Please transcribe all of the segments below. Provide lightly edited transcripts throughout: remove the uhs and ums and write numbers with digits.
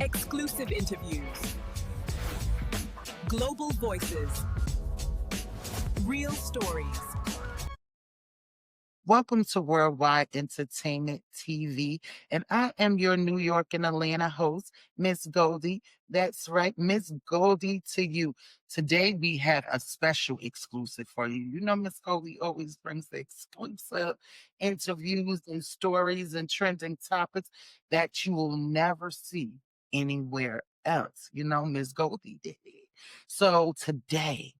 Exclusive interviews, global voices, real stories. Welcome to Worldwide Entertainment TV, and I am your New York and Atlanta host, Miss Goldie. That's right, Miss Goldie to you. Today we have a special exclusive for you. You know, Miss Goldie always brings the exclusive interviews and stories and trending topics that you will never see anywhere else. You know, Miss Goldie did it. So today,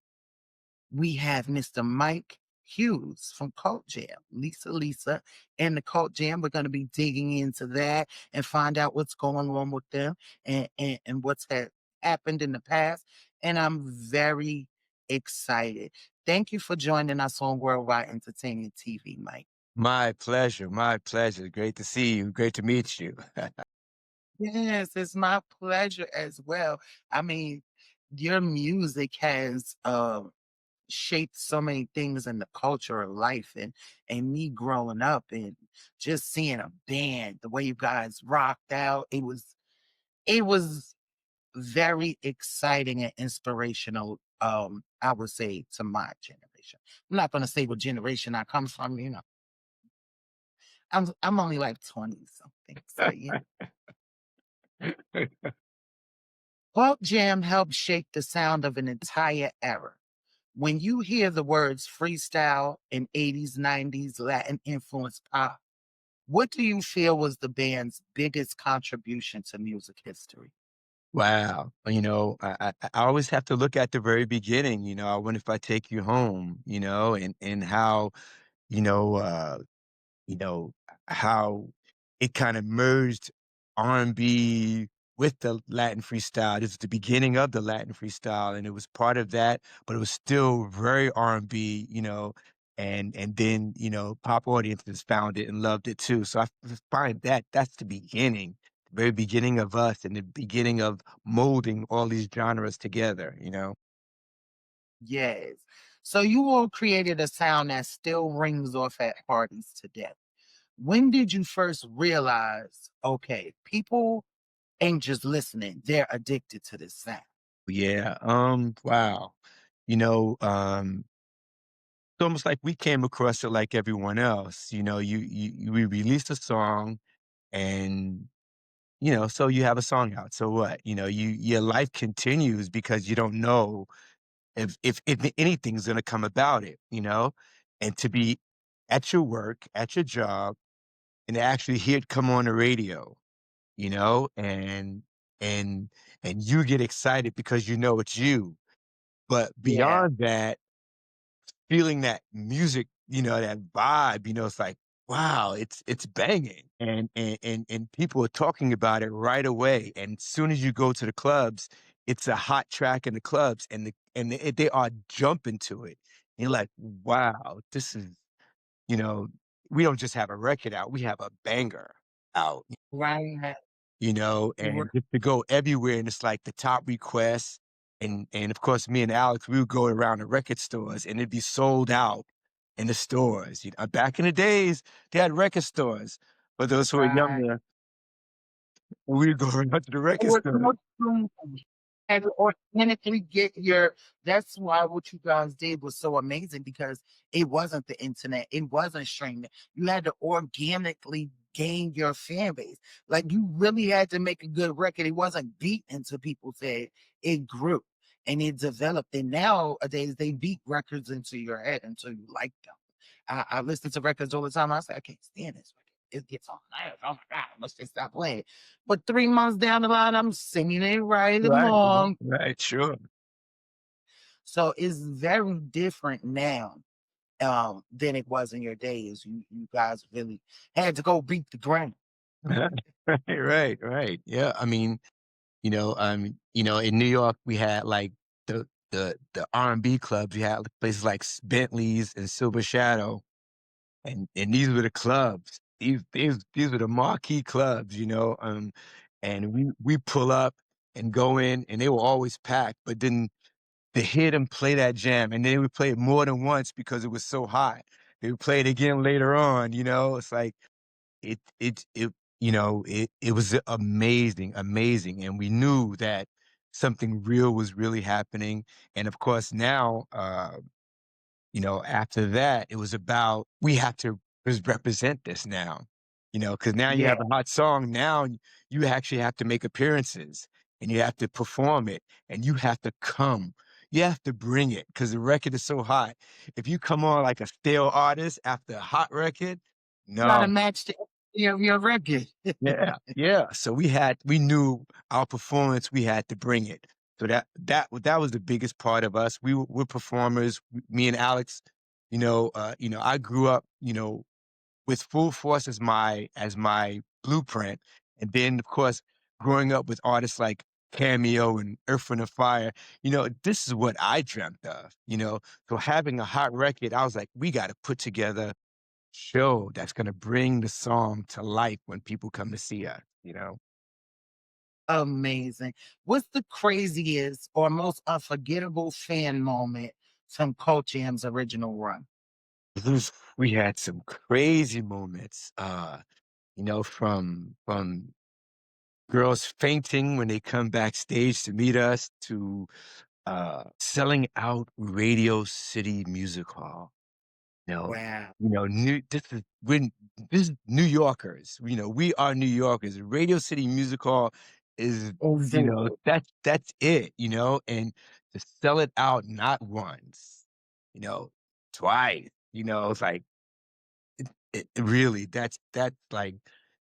we have Mr. Mike Hughes from Cult Jam, Lisa, and the Cult Jam. We're going to be digging into that and find out what's going on with them and what's happened in the past. And I'm very excited. Thank you for joining us on Worldwide Entertainment TV, Mike. My pleasure. My pleasure. Great to see you. Great to meet you. Yes, it's my pleasure as well. I mean, your music has shaped so many things in the culture of life and me growing up and just seeing a band, the way you guys rocked out, it was very exciting and inspirational, I would say, to my generation. I'm not gonna say what generation I come from, you know. I'm only like 20 something. So Pulp Jam helped shape the sound of an entire era. When you hear the words freestyle and 80s, 90s Latin influence pop, what do you feel was the band's biggest contribution to music history? Wow. I always have to look at the very beginning, I wonder if I take you home, and how, you know, uh, you know, how it kind of merged R&B with the Latin freestyle. This is the beginning of the Latin freestyle, and it was part of that, but it was still very R&B, and then, pop audiences found it and loved it too. So I find that's the beginning, the very beginning of us and the beginning of molding all these genres together. Yes. So you all created a sound that still rings off at parties today. When did you first realize, okay, people ain't just listening, they're addicted to this sound? Yeah. Wow. You know, um, It's almost like we came across it like everyone else. We released a song and, so you have a song out. So what? Your life continues because you don't know if anything's gonna come about it. And to be at your work, at your job, and to actually hear it come on the radio, you know, and and and you get excited because you know it's you. But Yeah. beyond that, feeling that music, that vibe, it's like, wow, it's banging. And people are talking about it right away. And as soon as you go to the clubs, it's a hot track in the clubs they are jumping to it. And you're like, wow, this is, you know, we don't just have a record out, we have a banger out. Right. And just to go everywhere, and it's like the top requests, and of course, me and Alex, we would go around the record stores, and it'd be sold out in the stores. Back in the days, they had record stores. For those who are Right. younger, we'd go around to the It record was store. no room and organically get your that's why what you guys did was so amazing because it wasn't the internet, it wasn't streaming. You had to organically gain your fan base. Like you really had to make a good record. It wasn't beat into people's head. It grew and it developed. And nowadays they beat records into your head until you like them. I listen to records all the time. I say, I can't stand this record. It gets on nerves. Oh my God, let's just stop playing. But 3 months down the line, I'm singing it right Right, along. right, sure. So it's very different now than it was in your days. You guys really had to go beat the ground. Right, right, right. Yeah, in New York, we had like the R&B clubs. We had places like Bentley's and Silver Shadow, and these were the clubs. These were the marquee clubs. And we pull up and go in, and they were always packed. But then to hear them play that jam, and they would play it more than once because it was so hot. They would play it again later on. It's like it it was amazing, amazing, and we knew that something real was really happening, and of course now, after that, it was about we have to represent this now, because now you Yeah. have a hot song. Now you actually have to make appearances and you have to perform it and you have to come. You have to bring it because the record is so hot. If you come on like a stale artist after a hot record, Gotta no. match the energy of your record. Yeah, yeah. So we knew our performance, we had to bring it. So that was the biggest part of us. We're performers. Me and Alex, I grew up, with Full Force as my blueprint, and then of course growing up with artists like Cameo and Earth, Wind& and Fire, this is what I dreamt of. So having a hot record, I was like, we got to put together show that's gonna bring the song to life when people come to see us. Amazing. What's the craziest or most unforgettable fan moment from Cult Jam's original run? We had some crazy moments, from girls fainting when they come backstage to meet us to, selling out Radio City Music Hall. No. Wow. New this is New Yorkers, we are New Yorkers. Radio City Music Hall is, Is it that's it, and to sell it out not once, you know, twice, it's like, it really, that's like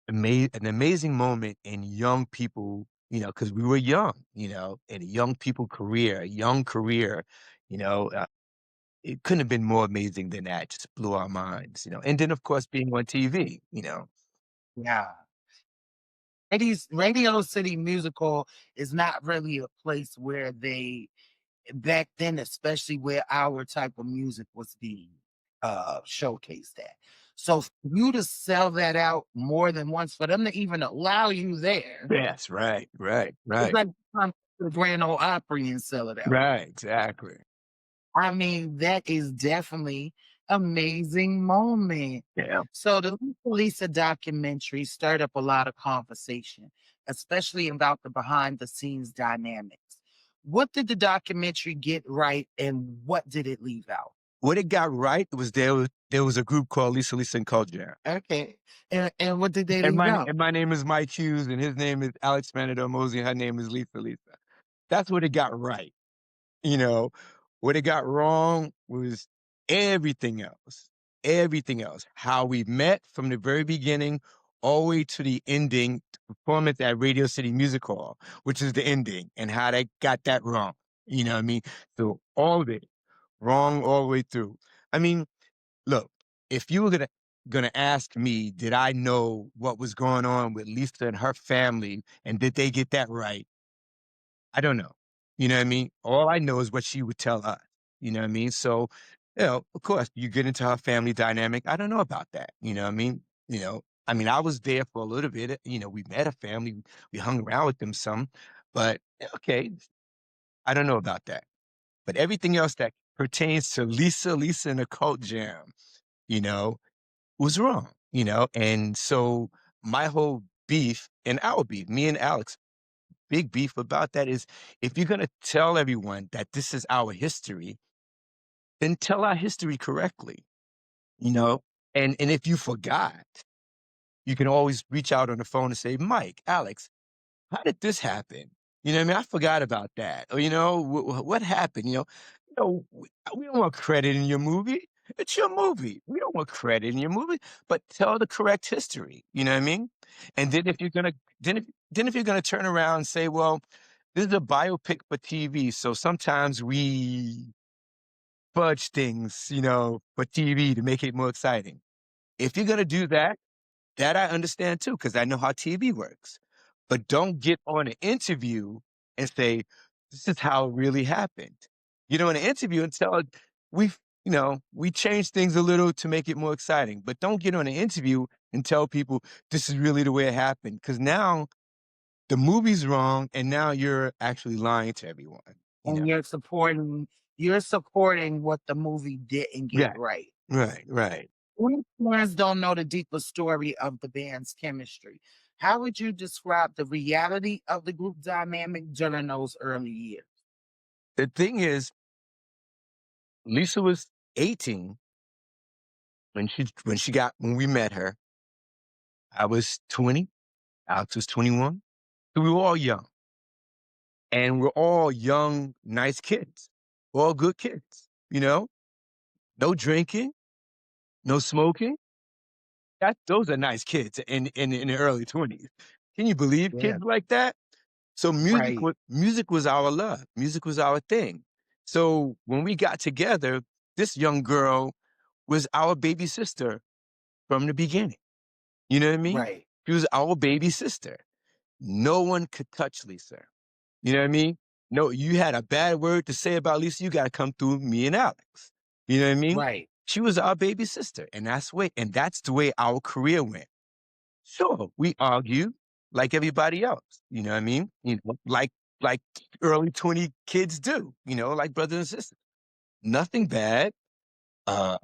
an amazing moment in young people, because we were young, in a young people career, a young career, you know, uh, it couldn't have been more amazing than that, just blew our minds. And then, of course, being on TV. yeah. Radio City Musical is not really a place where they back then, especially where our type of music was being showcased at. So for you to sell that out more than once, for them to even allow you there, Yes, right, right, it's right, like come to the Grand Ole Opry and sell it out. right, exactly. I mean, that is definitely amazing moment. Yeah. So the Lisa documentary stirred up a lot of conversation, especially about the behind the scenes dynamics. What did the documentary get right and what did it leave out? What it got right was there was a group called Lisa and Culture. Okay. And what did they And leave my out? and my name is Mike Hughes, and his name is Alex Manador Mosey, and her name is Lisa. That's what it got right. You know, what it got wrong was everything else. Everything else. How we met from the very beginning all the way to the ending performance at Radio City Music Hall, which is the ending, and how they got that wrong. You know what I mean? So all of it wrong all the way through. I mean, look, if you were gonna ask me, did I know what was going on with Lisa and her family, and did they get that right? I don't know. You know what I mean? All I know is what she would tell us. You know what I mean? So, of course, you get into her family dynamic. I don't know about that. You know what I mean? I was there for a little bit. We met a family, we hung around with them some, but okay, I don't know about that. But everything else that pertains to Lisa and the Cult Jam, you know, was wrong, And so my whole beef and our beef, me and Alex, big beef about that is if you're going to tell everyone that this is our history, then tell our history correctly, you know? And if you forgot, you can always reach out on the phone and say, Mike, Alex, how did this happen? You know what I mean? I forgot about that. Or, what happened? We don't want credit in your movie. It's your movie. We don't want credit in your movie, but tell the correct history. You know what I mean? And then if you're gonna then if you're gonna turn around and say, well, this is a biopic for TV, so sometimes we fudge things, for TV to make it more exciting. If you're gonna do that, that I understand too, because I know how TV works. But don't get on an interview and say, this is how it really happened. Get on an interview and tell it, we changed things a little to make it more exciting. But don't get on an interview and tell people this is really the way it happened. Because now the movie's wrong and now you're actually lying to everyone. You And know? you're supporting what the movie didn't get Yeah. right. Right, right. When fans don't know the deeper story of the band's chemistry, how would you describe the reality of the group dynamic during those early years? The thing is, Lisa was 18 when we met her. I was 20, Alex was 21. So we were all young. And we're all young, nice kids. We're all good kids, you know? No drinking, no smoking. Those are nice kids in the early 20s. Can you believe Yeah, kids like that? So right, music was our love. Music was our thing. So when we got together, this young girl was our baby sister from the beginning. You know what I mean? right, She was our baby sister. No one could touch Lisa. You know what I mean? No, you had a bad word to say about Lisa, you got to come through me and Alex. You know what I mean? right. She was our baby sister, and that's the way our career went. Sure, we argue like everybody else. You know what I mean? Like early 20 kids do. Like brothers and sisters. Nothing bad. Uh,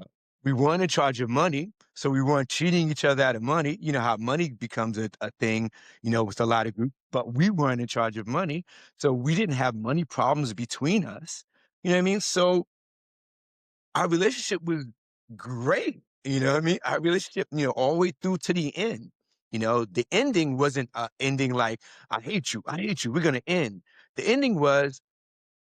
we weren't in charge of money, so we weren't cheating each other out of money. You know how money becomes a thing, with a lot of groups, but we weren't in charge of money, so we didn't have money problems between us. You know what I mean? So our relationship was great. You know what I mean? Our relationship, all the way through to the end. The ending wasn't ending like, I hate you, I hate you, we're going to end. The ending was,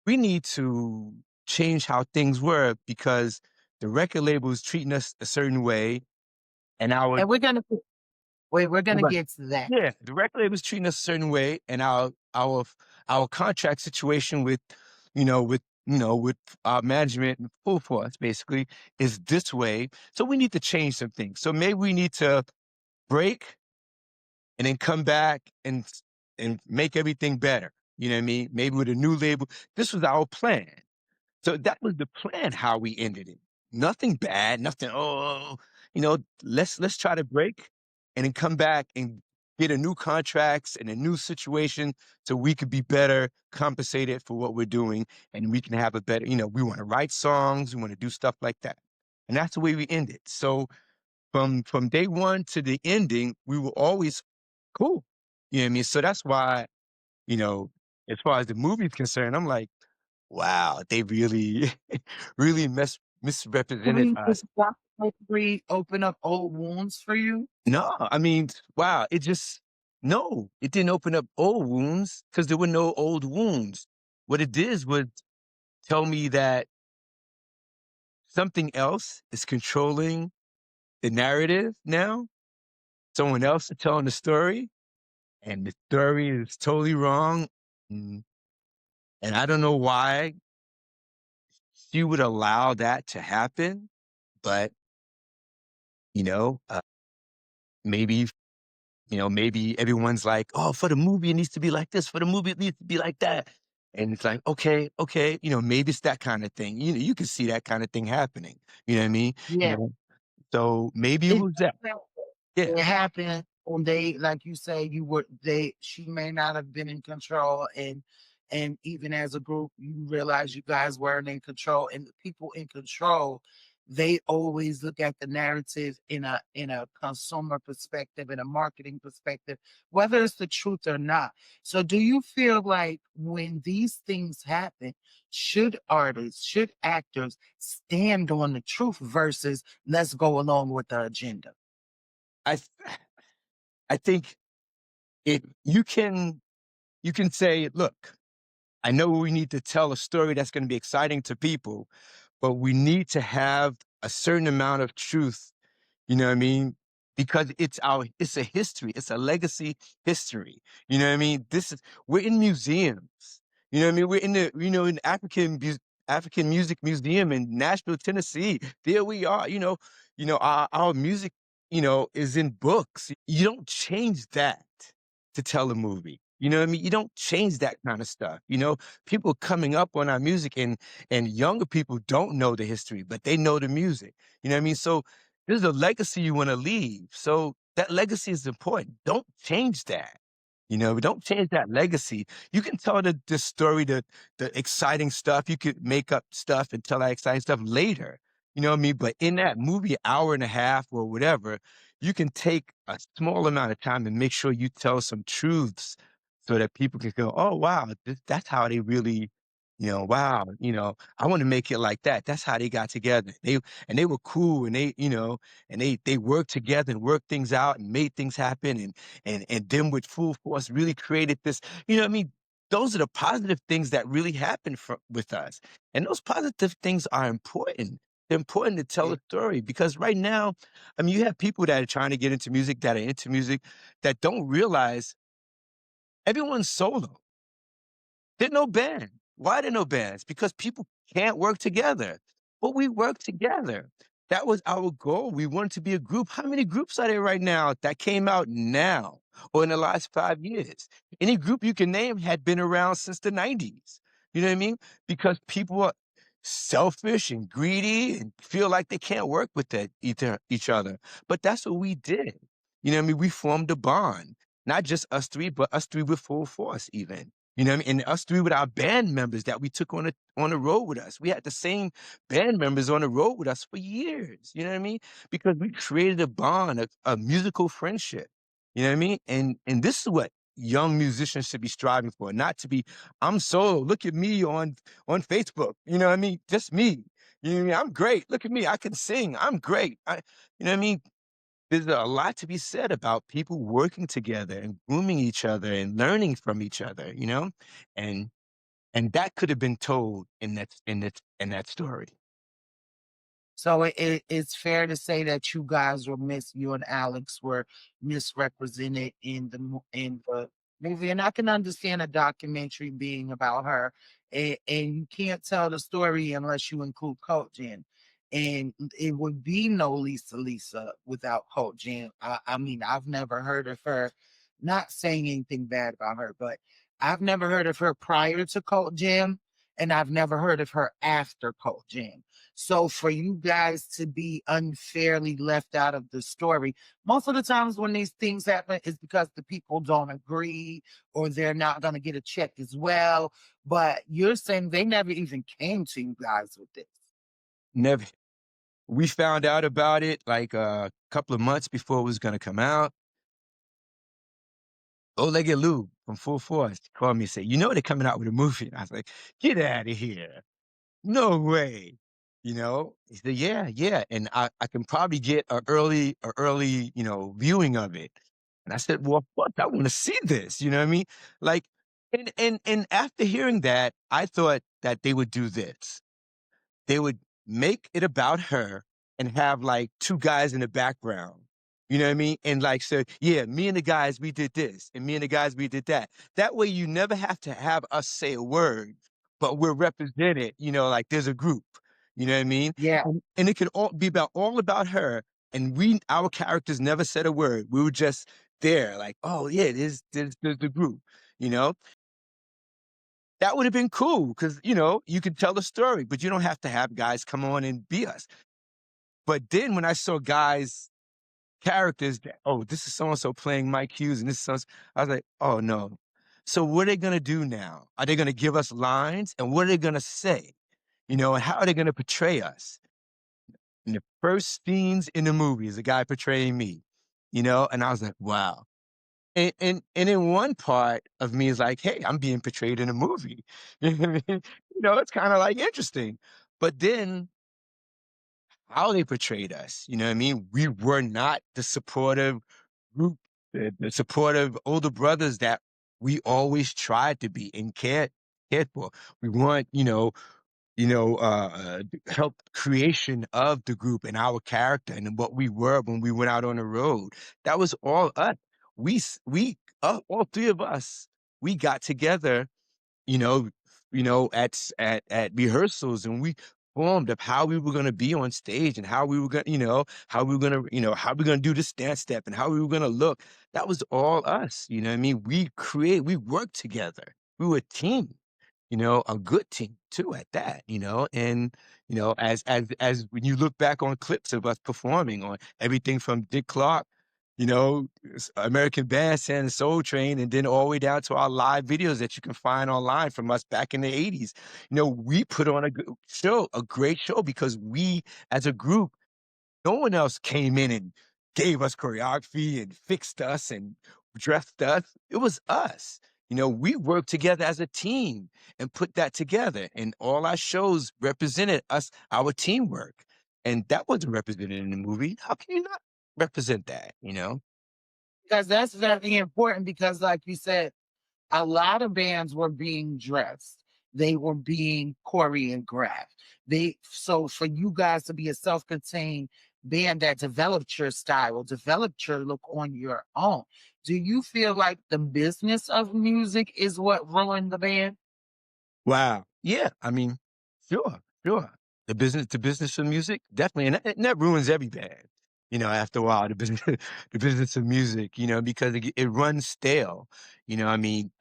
we need to change how things were because the record label was treating us a certain way. And And we're gonna Right. get to that. Yeah, the record label was treating us a certain way. And our contract situation with our management and full force basically is this way. So we need to change some things. So maybe we need to break and then come back and make everything better. You know what I mean? Maybe with a new label. This was our plan. So that was the plan, how we ended it. Nothing bad, nothing, oh, let's try to break and then come back and get a new contracts and a new situation so we could be better compensated for what we're doing and we can have a better, we want to write songs, we want to do stuff like that. And that's the way we ended. So from day one to the ending, we were always cool. You know what I mean? So that's why, you know, as far as the movie is concerned, I'm like, wow, they really, really misrepresented Did us. Block Three open up old wounds for you? No, I mean, wow, no, it didn't open up old wounds because there were no old wounds. What it did was tell me that something else is controlling the narrative now. Someone else is telling the story, and the story is totally wrong. Mm, And I don't know why she would allow that to happen, but you know, uh, maybe maybe everyone's like, "Oh, for the movie, it needs to be like this. For the movie, it needs to be like that." And it's like, okay, okay, maybe it's that kind of thing. You can see that kind of thing happening. You know what I mean? You Yeah. know, so maybe it It was that. Yeah. it happened when they, like you say, she may not have been in control, and even as a group, you realize you guys weren't in control, and the people in control, they always look at the narrative in a consumer perspective, in a marketing perspective, whether it's the truth or not. So do you feel like when these things happen, should artists, should actors stand on the truth versus let's go along with the agenda? I th- I think it you can say, look, I know we need to tell a story that's going to be exciting to people, but we need to have a certain amount of truth. You know what I mean? Because it's a history, it's a legacy history. You know what I mean? We're in museums. You know what I mean? We're in in African Music Museum in Nashville, Tennessee. There we are. Our music, is in books. You don't change that to tell a movie. You know what I mean? You don't change that kind of stuff. People coming up on our music and younger people don't know the history, but they know the music. You know what I mean? So there's a legacy you want to leave. So that legacy is important. Don't change that. Don't change that legacy. You can tell the story, the exciting stuff. You could make up stuff and tell that exciting stuff later. You know what I mean? But in that movie, hour and a half or whatever, you can take a small amount of time and make sure you tell some truths so that people can go, "Oh, wow, that's how they really, wow, I want to make it like that. That's how they got together. They were cool and they worked together and worked things out and made things happen and them with full force really created this, you know what I mean? Those are the positive things that really happen with us. And those positive things are important. They're important to tell Yeah. a story because right now, I mean, you have people that are trying to get into music, that are into music, that don't realize everyone's solo. There no band. Why there no bands? Because people can't work together. But we work together. That was our goal. We wanted to be a group. How many groups are there right now that came out now or in the last 5 years? Any group you can name had been around since the 90s. You know what I mean? Because people are selfish and greedy and feel like they can't work with each other. But that's what we did. You know what I mean? We formed a bond. Not just us three, but us three with full force even. You know what I mean? And us 3 with our band members that we took on the road with us. We had the same band members on the road with us for years, you know what I mean? Because we created a bond, a musical friendship, you know what I mean? And this is what young musicians should be striving for, not to be, "I'm solo, look at me on Facebook," you know what I mean? Just me, you know what I mean? "I'm great, look at me, I can sing, I'm great." You know what I mean? There's a lot to be said about people working together and grooming each other and learning from each other, you know? And and that could have been told in that story. So it's fair to say that you and Alex were misrepresented in the movie, and I can understand a documentary being about her, and you can't tell the story unless you include Coach Jen, and it would be no Lisa without Coach Jen. I mean, I've never heard of her. Not saying anything bad about her, but I've never heard of her prior to Coach Jam, and I've never heard of her after Coach Jam. So for you guys to be unfairly left out of the story, most of the times when these things happen is because the people don't agree or they're not going to get a check as well. But you're saying they never even came to you guys with this. Never We found out about it, like, a couple of months before it was gonna come out. Oleg Lou from Full Force called me and said, "You know they're coming out with a movie?" And I was like, "Get out of here. No way." He said, "Yeah, yeah, and I can probably get a early, viewing of it." And I said, "Well, fuck, I wanna see this," you know what I mean? Like, and after hearing that, I thought that they would do this. They would make it about her and have, like, 2 guys in the background, you know what I mean? And, like, say, "Yeah, me and the guys, we did this, and me and the guys, we did that." That way, you never have to have us say a word, but we're represented, like there's a group, you know what I mean? Yeah. And it could all about her, and our characters never said a word. We were just there, like, "Oh, yeah, there's the group," you know? That would have been cool because, you could tell the story, but you don't have to have guys come on and be us. But then when I saw guys, characters that, "Oh, this is so and so playing Mike Hughes and this is so," I was like, "Oh no." So what are they gonna do now? Are they gonna give us lines? And what are they gonna say? And how are they gonna portray us? And the first scenes in the movie is a guy portraying me, and I was like, wow. And in one part of me is like, "Hey, I'm being portrayed in a movie." You know what I mean? It's kinda, like, interesting. But then how they portrayed us, you know what I mean? We were not the supportive group, the supportive older brothers that we always tried to be and cared for. We weren't, help creation of the group and our character and what we were when we went out on the road. That was all us. All 3 of us, we got together, you know at rehearsals, and we formed of how we were gonna be on stage and how we were gonna, how we gonna do this dance step and how we were gonna look. That was all us, you know what I mean? We worked together. We were a team, a good team too at that, and, as when you look back on clips of us performing on everything from Dick Clark American Bandstand and Soul Train, and then all the way down to our live videos that you can find online from us back in the 80s. We put on a good show, a great show, because we as a group, no one else came in and gave us choreography and fixed us and dressed us. It was us. We worked together as a team and put that together. And all our shows represented us, our teamwork. And that wasn't represented in the movie. How can you not represent that? Because that's very important because, like you said, a lot of bands were being dressed. They were being choreographed. So for you guys to be a self-contained band that developed your style, developed your look on your own, do you feel like the business of music is what ruined the band? Wow. Yeah. I mean, sure, sure. The business of music, definitely. And that ruins every band, after a while, the business, the business of music, because it runs stale. I mean,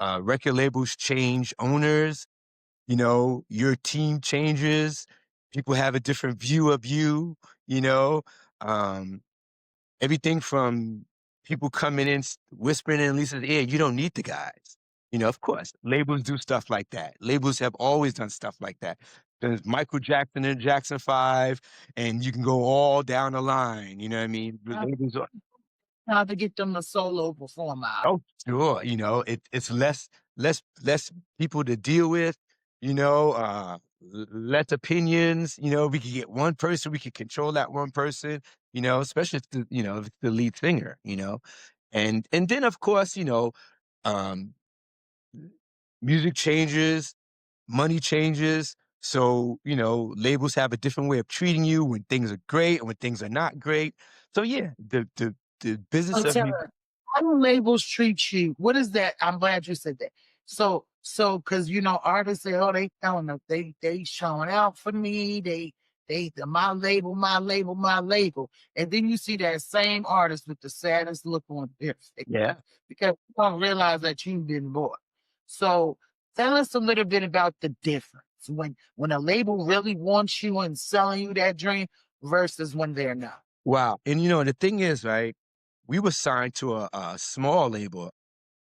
record labels change owners, your team changes, people have a different view of you, you know, um, everything from people coming in whispering in Lisa's ear, "You don't need the guys." Of course, labels do stuff like that. Labels have always done stuff like that. There's Michael Jackson and Jackson 5, and you can go all down the line. You know what I mean? The Uh, labels How to get them a solo performer out. Oh, sure. It's less people to deal with, less opinions. We could get one person, we could control that one person, especially if it's the lead singer. And then of course, um music changes, money changes. So, labels have a different way of treating you when things are great and when things are not great. So yeah, the business So of tell music. her, how do labels treat you? What is that? I'm glad you said that. Because artists say, "Oh, they telling us they showing out for me. My label, my label, my label." And then you see that same artist with the saddest look on their face Yeah. because you don't realize that you've been bought. So tell us a little bit about the difference when a label really wants you and selling you that dream versus when they're not. Wow. And the thing is, right, we were signed to a small label,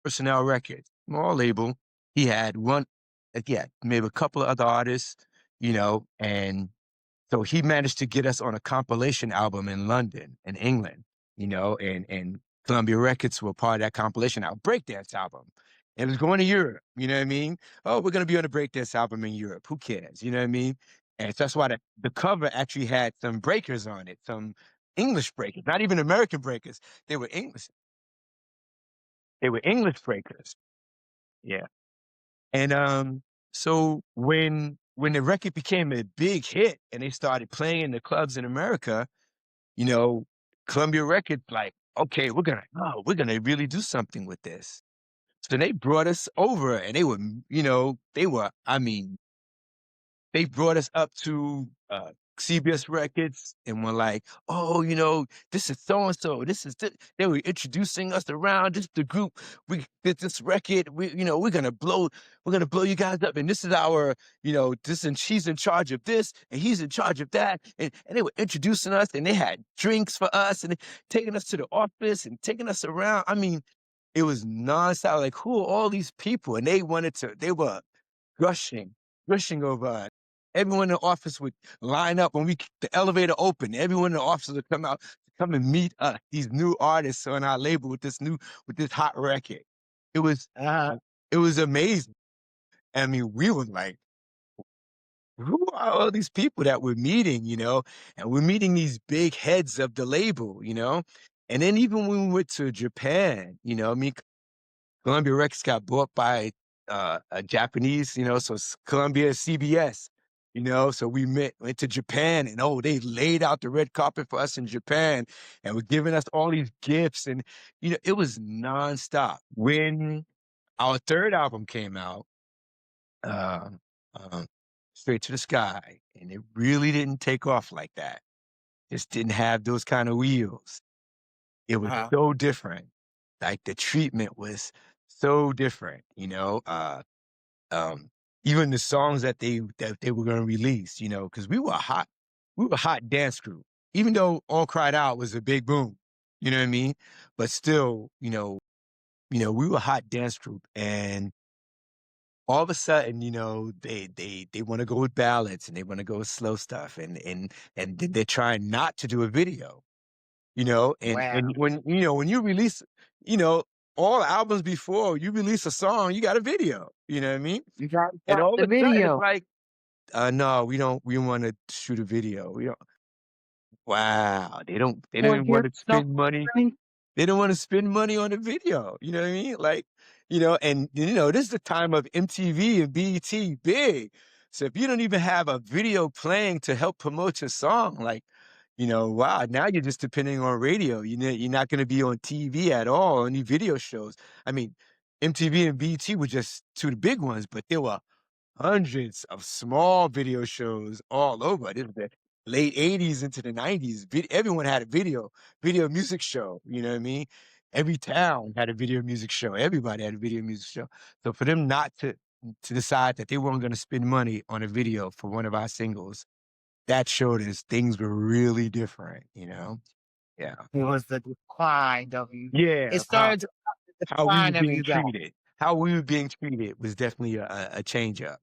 Personnel Records, small label. He had maybe a couple of other artists, and so he managed to get us on a compilation album in London, in England, and Columbia Records were part of that compilation album, breakdance album. It was going to Europe, you know what I mean? Oh, we're going to be on a breakdance album in Europe. Who cares? You know what I mean? And so that's why the cover actually had some breakers on it, some English breakers, not even American breakers. They were English. They were English breakers. Yeah. And so when the record became a big hit and they started playing in the clubs in America, you know, Columbia Records like, okay, we're gonna really do something with this. So they brought us over and I mean, they brought us up to CBS Records and were like, "Oh, this is so and so. This is They were introducing us around. This is the group. We did this record. We're gonna blow you guys up. And this is our, this and she's in charge of this, and he's in charge of that. And they were introducing us, and they had drinks for us, and taking us to the office and taking us around. I mean, it was nonstop. Like, who are all these people? And they were gushing, gushing over us. Everyone in the office would line up when the elevator opened. Everyone in the office would come out to come and meet us, these new artists on our label with this hot record. It was Uh, it was amazing. I mean, we were like, who are all these people that we're meeting, And we're meeting these big heads of the label, And then even when we went to Japan, I mean, Columbia Records got bought by a Japanese, so Columbia CBS, so we went to Japan and they laid out the red carpet for us in Japan and were giving us all these gifts and it was nonstop. When our third album came out, uh, um, Straight to the Sky, and it really didn't take off like that. Just didn't have those kind of wheels. It was uh, so different. Like, the treatment was so different, um, even the songs that they were gonna release, because we were a hot dance group. Even though All Cried Out was a big boom, You know what I mean? But still, we were a hot dance group, and all of a sudden, they want to go with ballads and they want to go with slow stuff, and they're trying not to do a video. And Wow. when you release, you know, all albums before you release a song, you got a video. You know what I mean? You got to And drop all of the a sudden, it's video. like, no, we want to shoot a video. We don't. Wow, they don't Well, even here's want to no spend money. funny. They don't wanna spend money on a video, you know what I mean? Like, and, this is the time of MTV and BET big. So if you don't even have a video playing to help promote your song, like, wow, now you're just depending on radio. You're not gonna be on TV at all, any video shows. I mean, MTV and BET were just 2 of the big ones, but there were hundreds of small video shows all over. This is the late '80s into the '90s. Everyone had a video music show. You know what I mean? Every town had a video music show. Everybody had a video music show. So for them not to decide that they weren't going to spend money on a video for one of our singles, that showed us things were really different. Yeah, It was the decline of you. It yeah. How started to the how we were decline of being you guys. treated, how we were being treated was definitely a change up.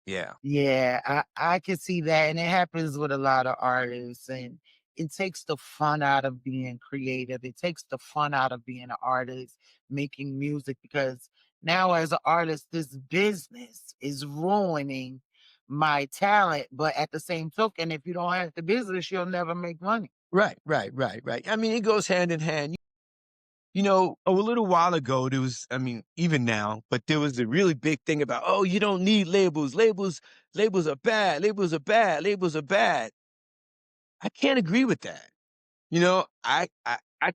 Yeah. Yeah, I can see that, and it happens with a lot of artists, and it takes the fun out of being creative. It takes the fun out of being an artist, making music, because now as an artist, this business is ruining my talent. But at the same token, if you don't have the business, you'll never make money. Right, right, right, right. I mean, it goes hand in hand. A little while ago, there was, I mean, even now, but there was a really big thing about, oh, you don't need labels. Labels are bad. Labels are bad. Labels are bad. I can't agree with that. I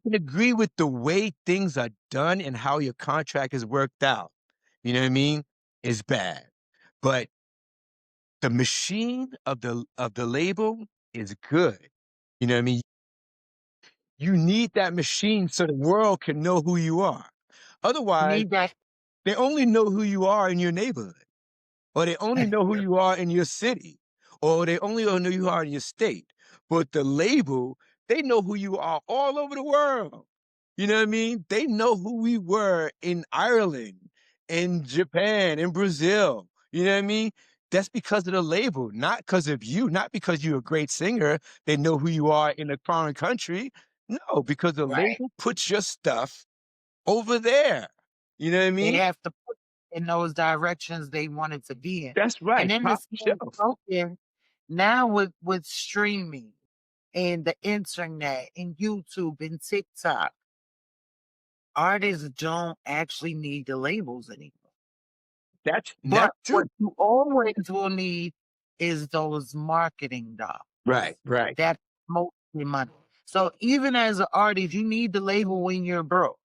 can agree with the way things are done and how your contract is worked out. You know what I mean? Is bad. But the machine of the label is good. You know what I mean? You need that machine so the world can know who you are. You Otherwise, need that. they only know who you are in your neighborhood, or they only know who you are in your city, or they only know who you are in your state. But the label, they know who you are all over the world. You know what I mean? They know who we were in Ireland, in Japan, in Brazil. You know what I mean? That's because of the label, not because of you, not because you're a great singer. They know who you are in a foreign country. No, because the Right. label puts your stuff over there. You know what I They mean? have to put in those directions they want it to be in. That's And right, in the top same shelf. token, now with streaming and the internet and YouTube and TikTok, artists don't actually need the labels anymore. That's But what true. you always will need is those marketing dollars Right, right. that promote your money. So even as an artist, you need the label when you're broke.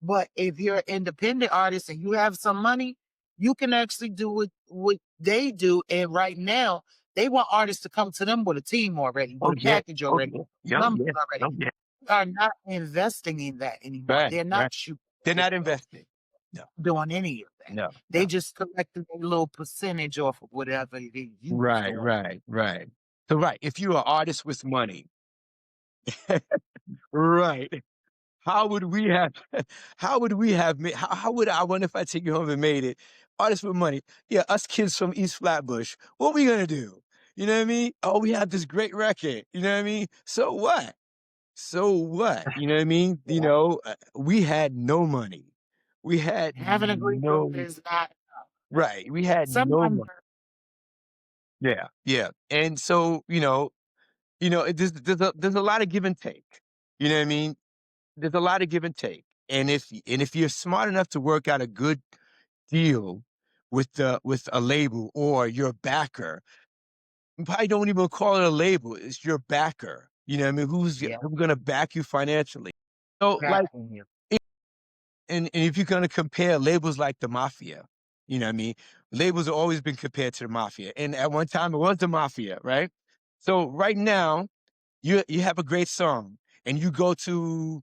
But if you're an independent artist and you have some money, you can actually do what they do. And right now, they want artists to come to them with a team already, Oh, with a yeah. package Oh, already, yeah. Yeah, oh, numbers yeah. already. Oh, yeah. They are not investing in that anymore. Right, They're not right. shooting They're not videos, investing. No, doing any of that. no, They no. just collecting a little percentage off of whatever it is you was Right, doing. right, right. So, right, if you're an artist with money, right, how would we have how would we have made how would I wonder if I take you home and made it? Artists with money. Yeah, us kids from East Flatbush. What we gonna do? You know what I mean? Oh, we have this great record. You know what I mean? So what? So what? You know what I mean? Yeah. We had no money. We had Having a great record no is not right. We had no sometimes money. Yeah, yeah. And so, there's a lot of give and take. You know what I mean? There's a lot of give and take. And if you're smart enough to work out a good deal with a label or your backer, you probably don't even call it a label. It's your backer. You know what I mean? yeah, Who's gonna back you financially? So like backing you. and if you're gonna compare labels like the mafia, you know what I mean? Labels have always been compared to the mafia. And at one time it was the mafia, right? So right now, you have a great song and you go to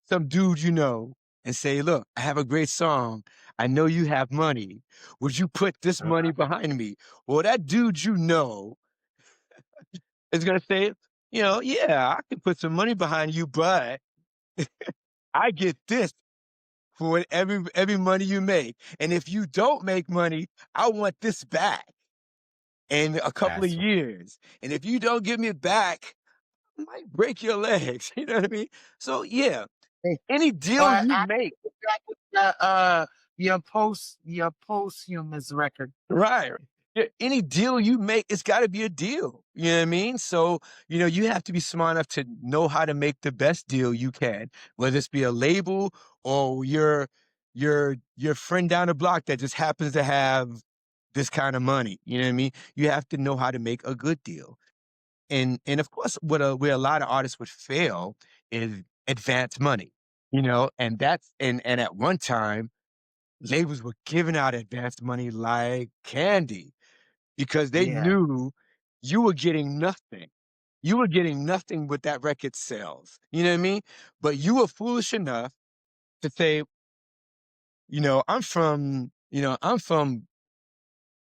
some dude and say, look, I have a great song. I know you have money. Would you put this money behind me? Well, that dude is gonna say, yeah, I can put some money behind you, but I get this for every money you make. And if you don't make money, I want this back in a couple of That's years. And if you don't give me it back, I might break your legs. You know what I mean? So yeah, right. any deal But you I make, got your posthumous record. right. Yeah, any deal you make, it's got to be a deal. You know what I mean? So, you have to be smart enough to know how to make the best deal you can, whether it's be a label or your friend down the block that just happens to have this kind of money. You know what I mean? You have to know how to make a good deal. And of course, where a lot of artists would fail is advance money. And at one time, labels were giving out advance money like candy because they Yeah, knew you were getting nothing. You were getting nothing with that record sales. You know what I mean? But you were foolish enough to say, I'm from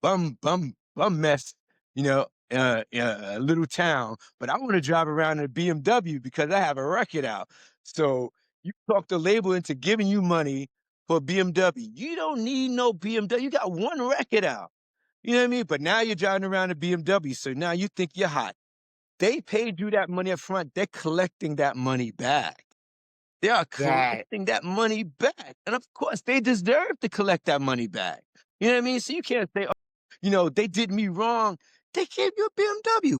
bum mess, a little town, but I want to drive around in a BMW because I have a record out. So you talk the label into giving you money for a BMW. You don't need no BMW. You got one record out. You know what I mean? But now you're driving around a BMW, so now you think you're hot. They paid you that money up front. They're collecting that money back. They are that collecting that money back. And of course, they deserve to collect that money back. You know what I mean? So you can't say, they did me wrong. They gave you a BMW.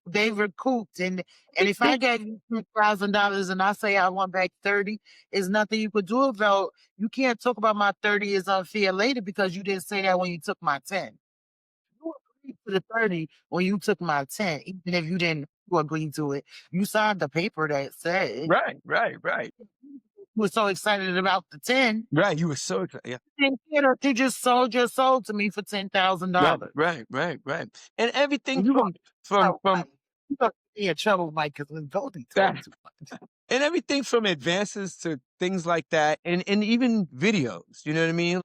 they recouped, and They, if I they, gave you $2,000 and I say I want back 30, is nothing you could do about. You can't talk about my 30 is unfair later because you didn't say that when you took my 10. You agreed to the 30 when you took my 10, even if you didn't you agree to it. You signed the paper that said it. right, right, right, You were so excited about the 10. right. You were so excited. Yeah. And you just sold your soul to me for Right, $10,000. right, right, right. And everything You gonna from oh, from Mike, you gonna get me in trouble, Mike, because when Goldie that talk too much. and everything from advances to things like that, and even videos. You know what I mean?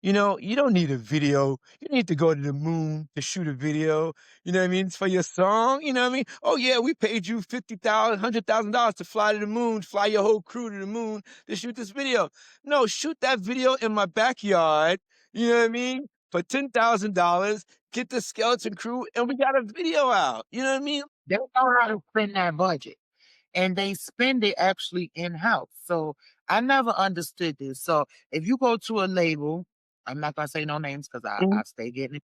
You don't need a video. You need to go to the moon to shoot a video. You know what I mean? It's for your song. You know what I mean? Oh yeah, we paid you $50,000, $100,000 to fly to the moon, fly your whole crew to the moon to shoot this video. No, shoot that video in my backyard. You know what I mean? For $10,000, get the skeleton crew, and we got a video out. You know what I mean? They know how to spend that budget, and they spend it actually in-house. So I never understood this. So if you go to a label, I'm not gonna say no names because I Mhm. stay getting it.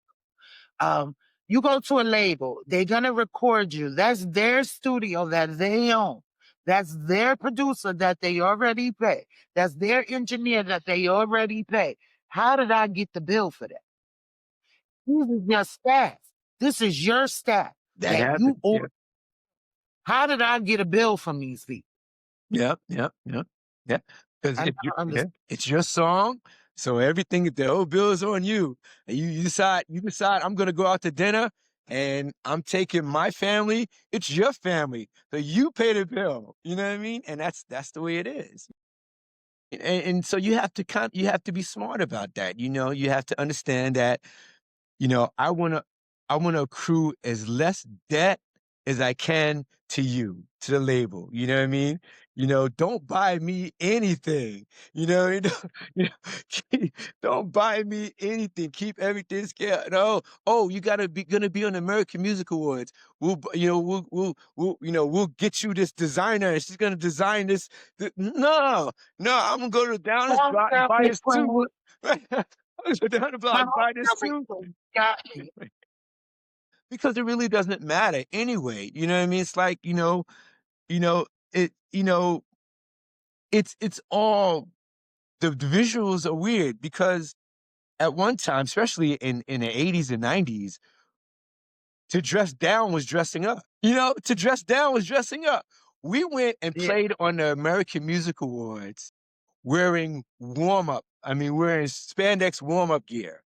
Um, you go to a label, they're gonna record you. That's their studio that they own. That's their producer that they already pay. That's their engineer that they already pay. How did I get the bill for that? This is your staff. This is your staff That that you happens. Yeah. order. How did I get a bill from these people? Yep, yep, yep, yep. Because I if never understood. it's your song, so everything the whole bill is on you. And you decide I'm gonna go out to dinner and I'm taking my family, it's your family. So you pay the bill. You know what I mean? And that's the way it is. And so you have to be smart about that. You have to understand that I wanna accrue as less debt as I can to you, to the label. You know what I mean? Don't buy me anything. You know, don't buy me anything. Keep everything scared. No, oh, you gonna be on the American Music Awards. We'll get you this designer, and she's gonna design this. No, no, I'm gonna go to down this Don't block and tell buy me this when suit. I'm gonna go down the block, my buy this homecoming suit. got me. Because it really doesn't matter anyway. You know what I mean? It's like, you know, it, you know, it's all the visuals are weird because at one time, especially in the 80s and 90s, to dress down was dressing up. To dress down was dressing up. We went and Yeah. played on the American Music Awards wearing spandex warm up gear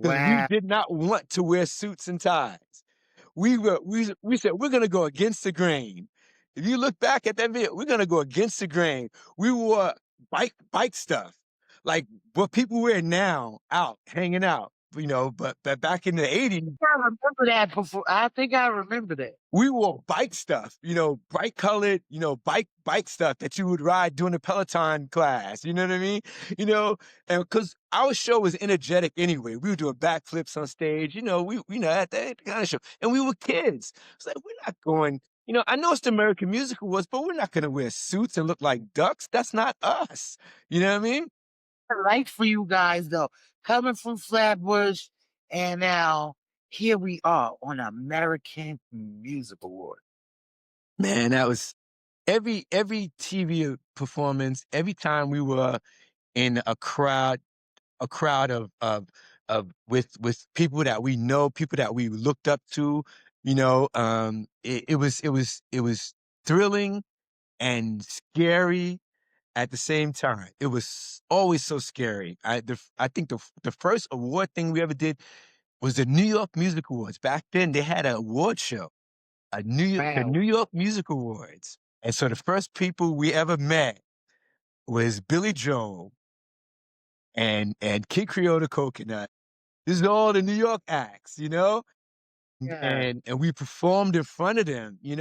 because we Wow. did not want to wear suits and ties. We said we're gonna go against the grain. If you look back at that video, we're gonna go against the grain. We wore bike stuff, like what people wear now out, hanging out. but back in the 80s, I remember that before. I think I remember that. we wore bike stuff, bright colored, bike stuff that you would ride during the Peloton class. You know what I mean? And because our show was energetic anyway, we were doing backflips on stage. At that kind of show, and we were kids. It's like we're not going. I know it's the American Musical was, but we're not going to wear suits and look like ducks. That's not us. You know what I mean? Right for you guys though, coming from Flatbush, and now here we are on American Music Award. Man, that was every TV performance. Every time we were in a crowd of with people that we know, people that we looked up to. It was thrilling and scary at the same time. It was always so scary. I think the first award thing we ever did was the New York Music Awards. Back then, they had an award show, the Wow. New York Music Awards. And so the first people we ever met was Billy Joel and Kid Creole the Coconut. This is all the New York acts. Yeah. And we performed in front of them. It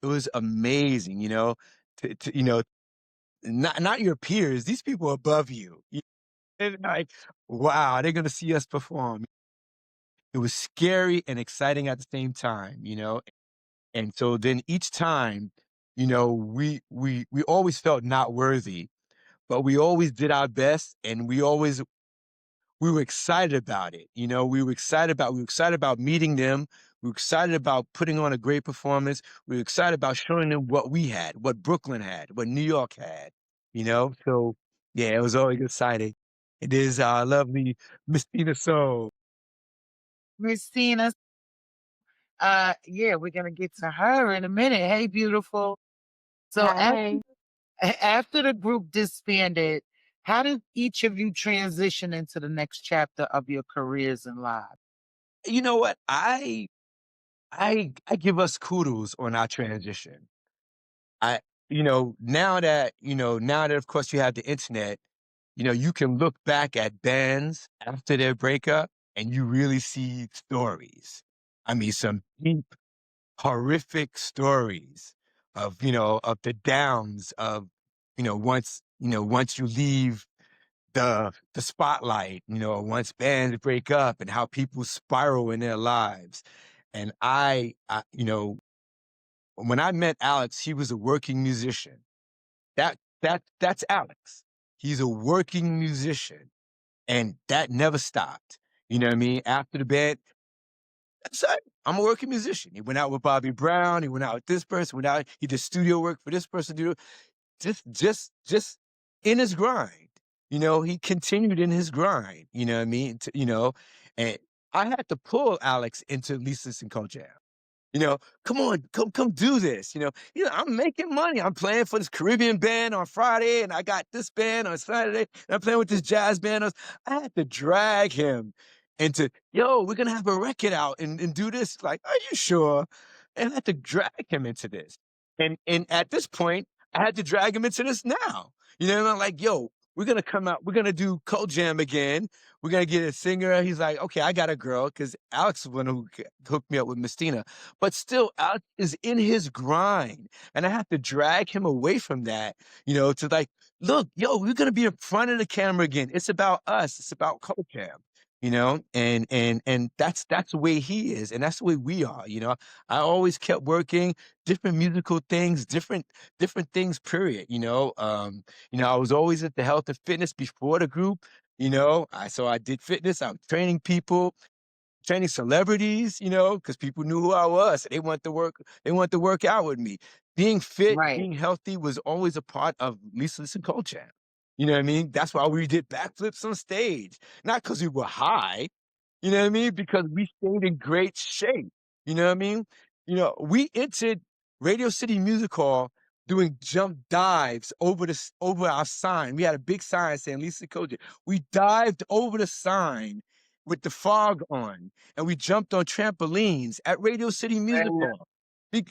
was amazing. Not your peers. These people above you. And like, wow, they're gonna see us perform. It was scary and exciting at the same time. And so then each time, we always felt not worthy, but we always did our best, and we were excited about it. We were excited about meeting them. We were excited about putting on a great performance. We were excited about showing them what we had, what Brooklyn had, what New York had. So yeah, it was always exciting. It is our lovely Mistina Soul. Christina, yeah, we're gonna get to her in a minute. Hey, beautiful. So Hi. after the group disbanded, how did each of you transition into the next chapter of your careers and lives? You know what? I give us kudos on our transition. I now that of course you have the internet, you can look back at bands after their breakup and you really see stories. I mean, some deep, horrific stories of the downs of, once you leave the spotlight, once bands break up and how people spiral in their lives. And when I met Alex, he was a working musician. That's Alex. He's a working musician, and that never stopped. You know what I mean? After the band, that's it. I'm a working musician. He went out with Bobby Brown. He went out with this person. Went out. He did studio work for this person. Just in his grind. He continued in his grind. You know what I mean? And I had to pull Alex into Lisa and Jam. Come on, come do this. I'm making money. I'm playing for this Caribbean band on Friday, and I got this band on Saturday, and I'm playing with this jazz band. I had to drag him into, yo, we're gonna have a record out and do this. Like, are you sure? And I had to drag him into this. And at this point, I had to drag him into this now. And I'm like, yo, we're gonna come out, we're gonna do Cold Jam again. We're gonna get a singer. He's like, okay, I got a girl, because Alex was the one who hooked me up with Mistina. But still, Alex is in his grind. And I have to drag him away from that, to like, look, yo, we're gonna be in front of the camera again. It's about us. It's about Cold Jam. And that's the way he is, and that's the way we are. I always kept working different musical things, different things, period. I was always at the health and fitness before the group. So I did fitness. I was training people, training celebrities, because people knew who I was. They want to work out with me. Being fit, Right. being healthy was always a part of Lisa Listen Culture. You know what I mean? That's why we did backflips on stage. Not because we were high, you know what I mean? Because we stayed in great shape. You know what I mean? We entered Radio City Music Hall doing jump dives over our sign. We had a big sign saying Lisa Koji. We dived over the sign with the fog on, and we jumped on trampolines at Radio City Music Wow. Hall.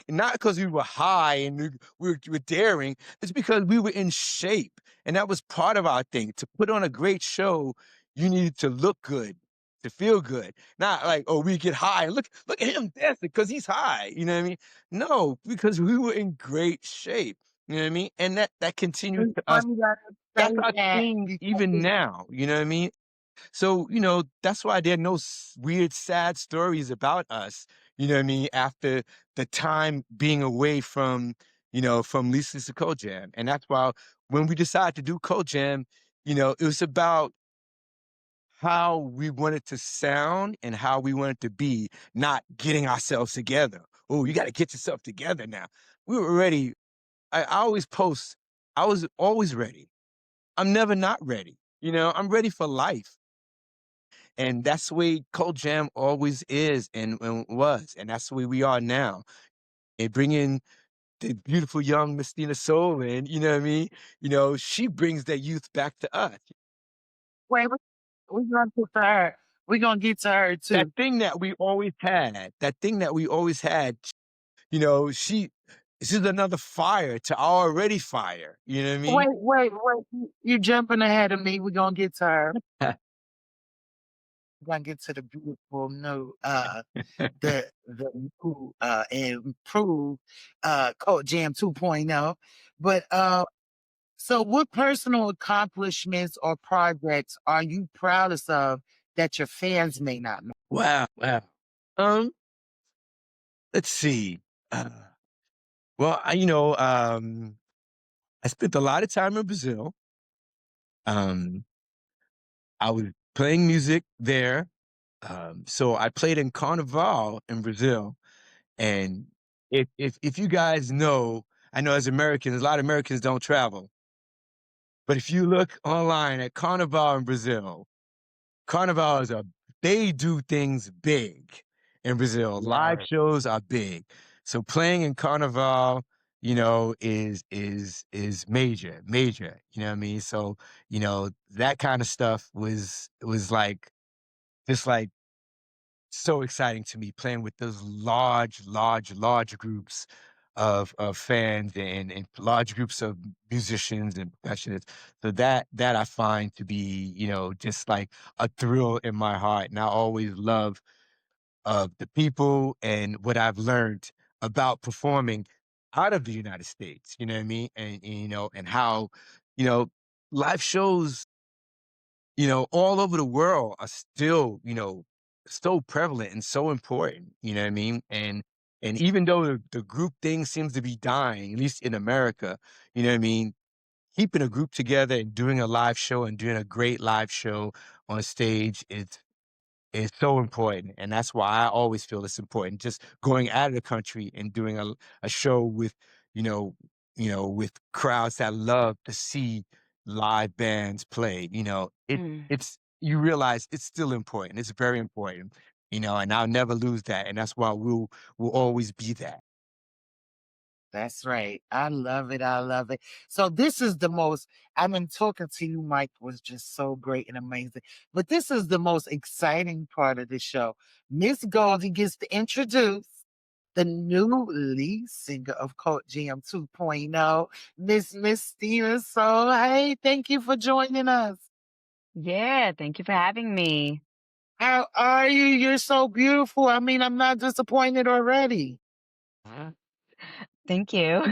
Not because we were high and we were daring. It's because we were in shape, and that was part of our thing. To put on a great show, you needed to look good. to feel good. Not like, oh, we get high and look at him dancing because he's high. You know what I mean? No, because we were in great shape. You know what I mean? And that continues It's to us. funny that you That's say our that thing even because now. You know what I mean? So, that's why there are no weird, sad stories about us, you know what I mean, after the time being away from Lisa's to Code Jam. And that's why when we decided to do Code Jam, it was about how we wanted to sound and how we wanted to be, not getting ourselves together. Oh, you got to get yourself together now. We were ready. I always post, I was always ready. I'm never not ready. I'm ready for life. And that's the way Cold Jam always is and was, and that's the way we are now. And bringing the beautiful young Mystina Soul in, you know what I mean? She brings that youth back to us. wait, we're gonna get to her. We're gonna get to her That too. thing that we always had, she's another fire to our already fire. You know what I mean? Wait. You jumping ahead of me. We're gonna get to her. We're gonna get to the beautiful new the new improved Code Jam 2.0. But so what personal accomplishments or projects are you proudest of that your fans may not know? Wow, wow. Um, let's see. Uh, well, I spent a lot of time in Brazil. Um, I was playing music there. So I played in Carnival in Brazil. And if you guys know, I know as Americans, a lot of Americans don't travel. But if you look online at Carnival in Brazil, Carnival they do things big in Brazil. Live Yeah. shows are big. So playing in Carnival, is major, major. You know what I mean? So, that kind of stuff was like just like so exciting to me playing with those large, large, large groups of fans and large groups of musicians and professionals. So that I find to be, just like a thrill in my heart. And I always love the people and what I've learned about performing out of the United States. You know what I mean? And how, you know, live shows all over the world are still, so prevalent and so important, you know what I mean? And even though the group thing seems to be dying, at least in America, you know what I mean? Keeping a group together and doing a live show and doing a great live show on stage is so important. And that's why I always feel it's important. Just going out of the country and doing a show with, you know, with crowds that love to see live bands play, Mm. it's you realize it's still important. It's very important, and I'll never lose that. And that's why we'll always be that. That's right. I love it. I love it. So this is the most I've been talking to you, Mike, was just so great and amazing. But this is the most exciting part of the show. Miss Goldie gets to introduce the new lead singer of Cult Jam 2.0, Miss Stina. So hey, thank you for joining us. Yeah, thank you for having me. How are you? You're so beautiful. I mean, I'm not disappointed already. Uh, Thank you.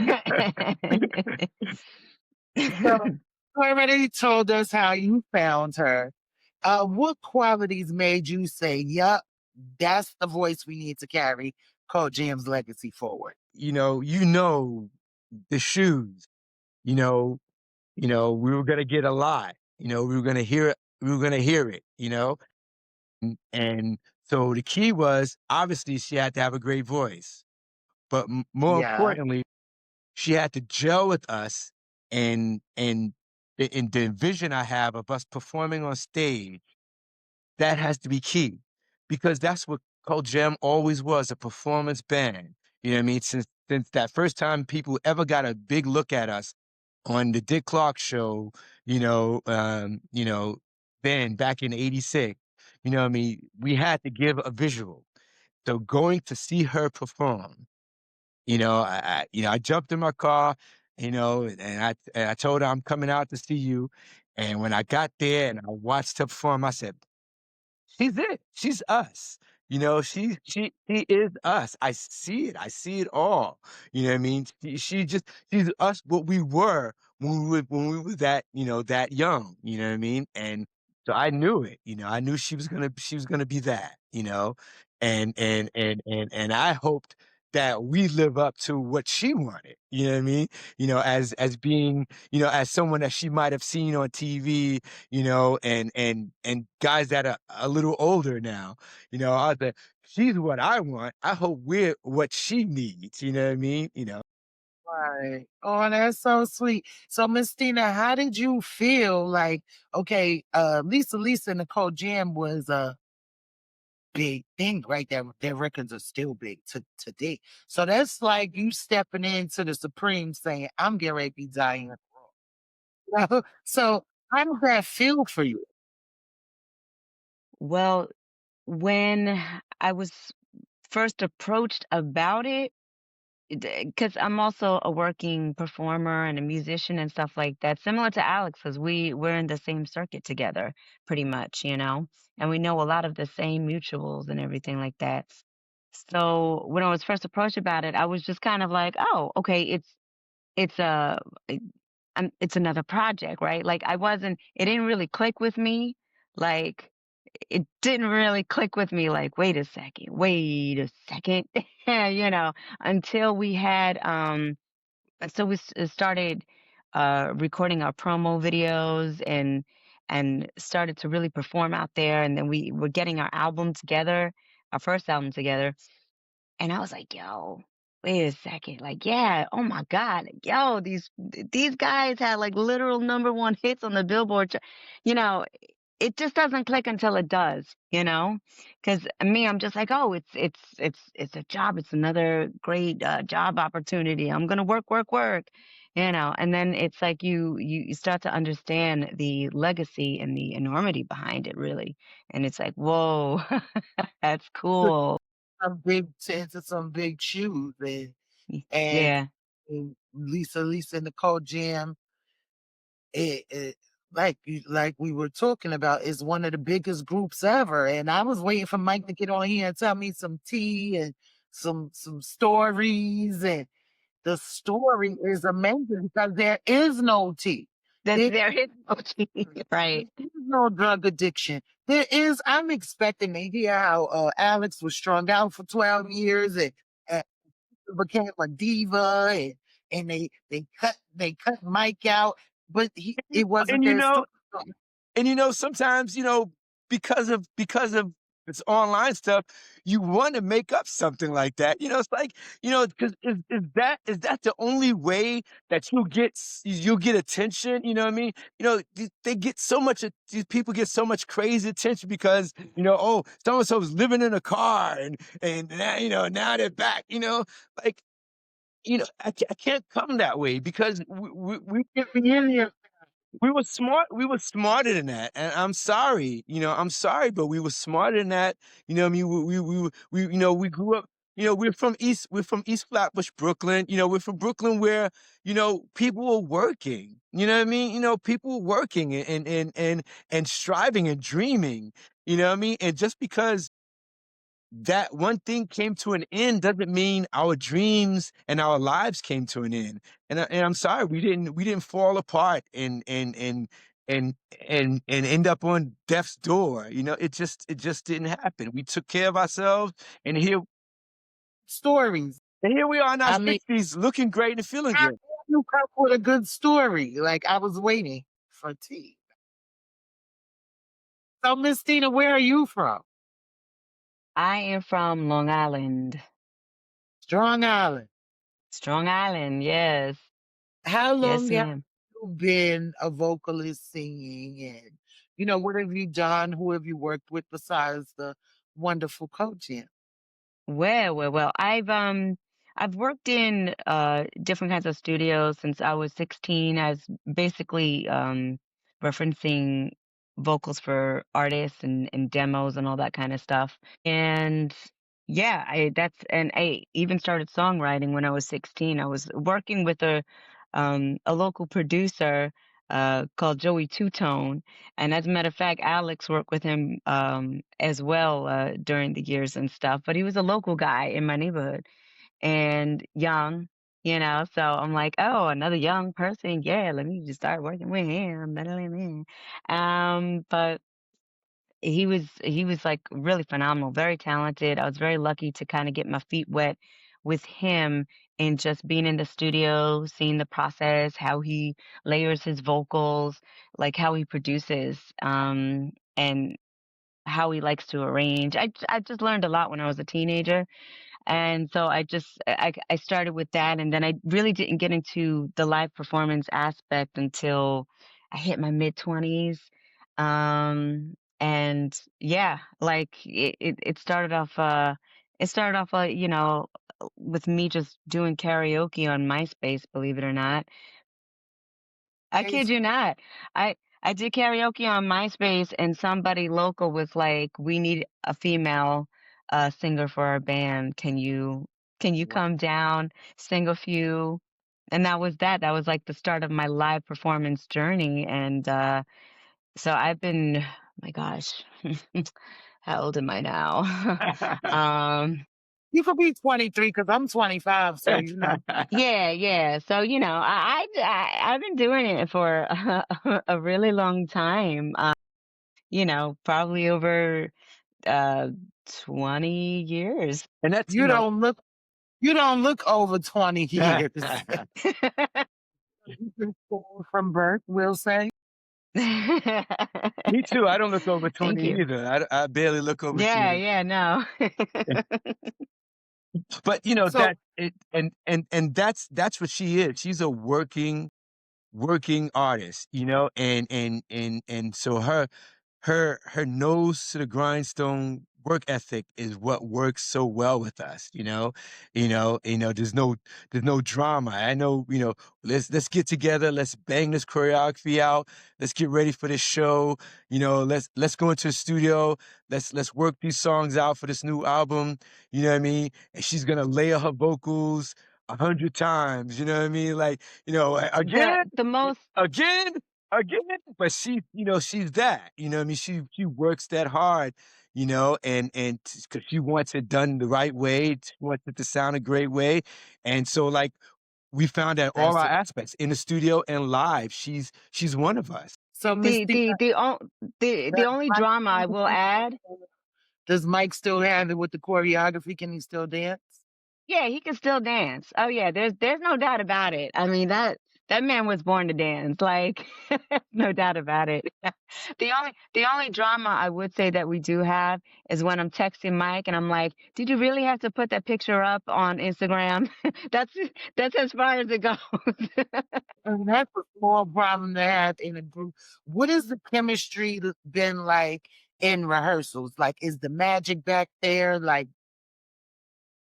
So you already told us how you found her. What qualities made you say, "Yup, that's the voice we need to carry Cole Jam's legacy forward"? The shoes, you know, we were gonna get a lot, we were gonna hear it, and so the key was obviously she had to have a great voice, but more Yeah, importantly, she had to gel with us and in the vision I have of us performing on stage, that has to be key because that's what Cult Jam always was, a performance band. You know what I mean? Since that first time people ever got a big look at us on the Dick Clark show, then back in '86, what I mean? We had to give a visual. So going to see her perform, I jumped in my car, and I told her I'm coming out to see you. And when I got there and I watched her perform, I said, she's it. She's us. She is us. I see it. I see it all. You know what I mean? She's us what we were when we were that young, you know what I mean? And so I knew it, I knew she was gonna be that, and I hoped that we live up to what she wanted, you know what I mean? As being, as someone that she might have seen on TV, and guys that are a little older now, I was like, she's what I want. I hope we're what she needs. You know what I mean? Right. Oh, that's so sweet. So, Miss Tina, how did you feel like, okay, Lisa Nicole Jam was a big thing, right? Their records are still big to today. So that's like you stepping into the Supreme saying, I'm getting ready to be dying. So how does that feel for you? Well, when I was first approached about it, because I'm also a working performer and a musician and stuff like that, similar to Alex, because we're in the same circuit together, pretty much, and we know a lot of the same mutuals and everything like that. So when I was first approached about it, I was just kind of like, oh, okay, it's a it- it's another project, right? Like it didn't really click with me, like it didn't really click with me like, wait a second, until we had so started recording our promo videos and started to really perform out there, and then we were getting our album together, our first album together, and I was like, yo, wait a second. Like, yeah, oh my God. Like, yo, these guys had like literal number one hits on the Billboard. You know, it just doesn't click until it does, Because me, I'm just like, oh, it's a job. It's another great job opportunity. I'm gonna work, work, work, And then it's like you start to understand the legacy and the enormity behind it, really. And it's like, whoa, that's cool. Some big into some big shoes and, Yeah. and Lisa Nicole Jam, it like we were talking about, is one of the biggest groups ever. And I was waiting for Mike to get on here and tell me some tea and some stories. And the story is amazing because there is no tea. That There there is no cheating, right? is no drug addiction. I'm expecting to hear how Alex was strung out for 12 years and became a diva and they cut Mike out, but it wasn't And their story. sometimes, because of it's online stuff, you want to make up something like that. It's like, because is that the only way that you'll get attention? You know what I mean? They get so much. These people get so much crazy attention because oh, so and so's living in a car and now now they're back. Like I can't come that way because we Get me in here. we were smarter than that, and I'm sorry, but we were smarter than that. What I mean? We grew up, we're from East Flatbush, Brooklyn. We're from Brooklyn where, people were working. You know what I mean? People were working and striving and dreaming. You know what I mean? And just because that one thing came to an end doesn't mean our dreams and our lives came to an end. And I'm sorry, we didn't fall apart and and end up on death's door. It just didn't happen. We took care of ourselves, and Stories. here we are in our I mean, 60s, looking great and feeling how good. can you come with a good story? Like I was waiting for tea. So, Miss Tina, where are you from? I am from Long Island. Strong Island. Strong Island, yes. How Yes, long have ma'am. you been a vocalist singing? And, what have you done? Who have you worked with besides the wonderful coaching? Well. I've worked in different kinds of studios since I was 16 as basically referencing vocals for artists and demos and all that kind of stuff. And yeah, and I even started songwriting when I was 16. I was working with a local producer called Joey Two Tone. And as a matter of fact, Alex worked with him as well during the years and stuff. But he was a local guy in my neighborhood and young, you know. So I'm like, oh, another young person. Yeah, let me just start working with him. Better than me. But he was like really phenomenal, very talented. I was very lucky to kind of get my feet wet with him and just being in the studio, seeing the process, how he layers his vocals, like how he produces, and how he likes to arrange. I just learned a lot when I was a teenager, and so I started with that, and then I really didn't get into the live performance aspect until I hit my mid-20s. And yeah, like it started off with me just doing karaoke on MySpace, believe it or not. I kid you not. I did karaoke on MySpace and somebody local was like, "We need a female singer for our band. Can you Wow. come down, sing a few?" And that was that. That was like the start of my live performance journey. And so I've been, my gosh, how old am I now? um, You could be 23 because I'm 25, so you know. yeah, yeah. So, I've been doing it for a really long time. Probably over uh 20 years. And that's, You don't look you don't look over 20 years. You've been spoiled from birth, we'll say. me too. I don't look over Thank 20 you. either. I barely look over Yeah, 20. yeah, no. But So that it and that's what she is. She's a working artist, and so her nose to the grindstone work ethic is what works so well with us, there's no drama. I know, let's get together, let's bang this choreography out, let's get ready for this show, let's go into the studio, let's work these songs out for this new album, you know what I mean? And she's gonna layer her vocals 100 times, you know what I mean? Like, The again, the most again, again, but she's that, I mean? She works that hard, and because she wants it done the right way, she wants it to sound a great way, and so, like, we found that all that's our it. aspects in the studio and live, she's one of us. So Miss the D, the the on- the does only Mike drama I will add. does Mike still have it with the choreography? Can he still dance? Yeah, he can still dance. Oh yeah, there's no doubt about it. I mean that man was born to dance. Like no doubt about it. The only drama I would say that we do have is when I'm texting Mike and I'm like, "Did you really have to put that picture up on Instagram?" that's that's as far as it goes. And that's a small problem to have in a group. What has the chemistry been like in rehearsals? Like, is the magic back there? Like,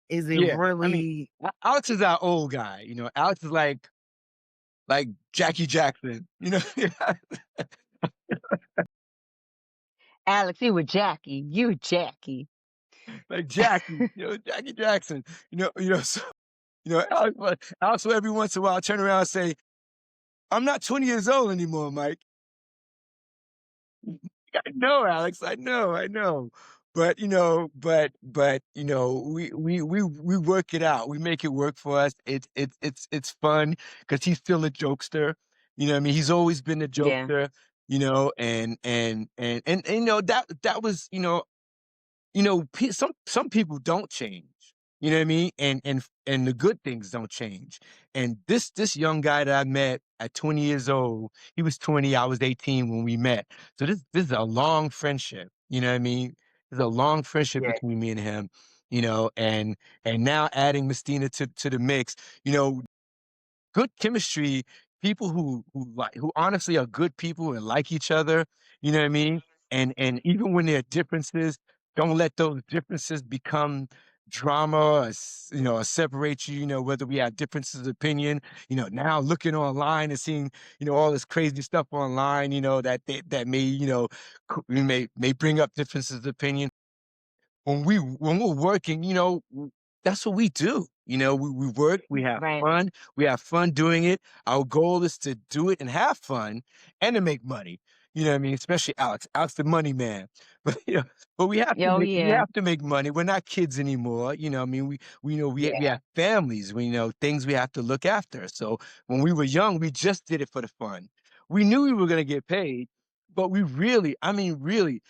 is it Yeah, I mean, really? Alex is our old guy, Alex is like Jackie Jackson, Alex, you were Jackie. You Jackie. like Jackie, Jackie Jackson, so, Alex will every once in a while turn around and say, "I'm not 20 years old anymore, Mike." I know, Alex. I know. But we work it out. We make it work for us. It's fun because he's still a jokester. You know what I mean? He's always been a Yeah. jokester, and that was, some people don't change. You know what I mean? And the good things don't change. And this young guy that I met at 20 years old, he was 20, I was 18 when we met. So this is a long friendship. You know what I mean? There's a long friendship Yeah. between me and him. And now adding Mistina to the mix. Good chemistry, people who honestly are good people and like each other, you know what I mean? And even when there are differences, don't let those differences become drama or separate you, whether we have differences of opinion, now looking online and seeing, all this crazy stuff online, that may, may bring up differences of opinion. When we're working, that's what we do. You know, we work, Right. we have fun doing it. Our goal is to do it and have fun and to make money. You know what I mean? Especially Alex. Alex the money man. But you know, but Oh we yeah. have to make money. We're not kids anymore. You know, what I mean, we know we Yeah. have families. We know things we have to look after. So when we were young, we just did it for the fun. We knew we were gonna get paid, but we really, I mean, really,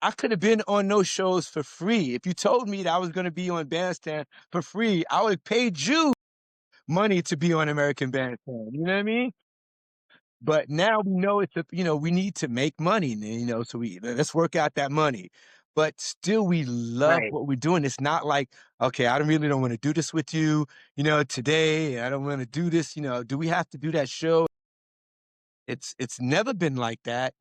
I could have been on those shows for free. If you told me that I was gonna be on Bandstand for free, I would have paid you money to be on American Bandstand. You know what I mean? But now we know it's a, you know, we need to make money, you know, so let's work out that money. But still, we love Right. what we're doing. It's not like, okay, I really don't want to do this with you, you know, today. I don't want to do this, you know. Do we have to do that show? It's never been like that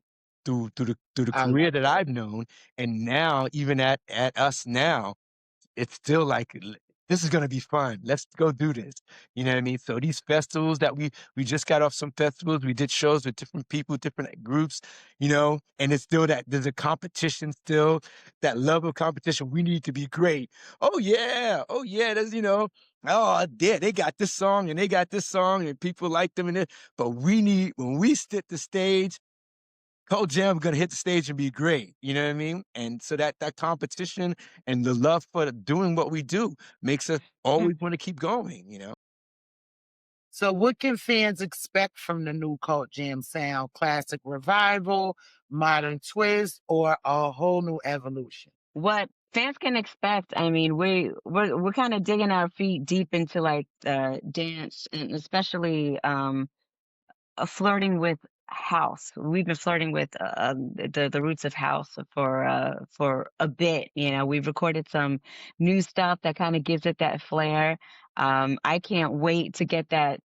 through the I career love that it. I've known, and now even at us now, it's still like, this is gonna be fun. Let's go do this. You know what I mean? So these festivals that we just got off some festivals, we did shows with different people, different groups, you know, and it's still that there's a competition still, that love of competition. We need to be great. Oh yeah, there's, you know, oh yeah, they got this song and they got this song and people like them and but we need when we sit the stage, Cold Jam gonna hit the stage and be great, you know what I mean? And so that competition and the love for doing what we do makes us always wanna keep going, you know? So, what can fans expect from the new Cult Jam sound? Classic revival, modern twist, or a whole new evolution? What fans can expect, I mean, we're kind of digging our feet deep into like dance and especially flirting with house. We've been flirting with the roots of house for a bit. You know, we've recorded some new stuff that kind of gives it that flair. I can't wait to get that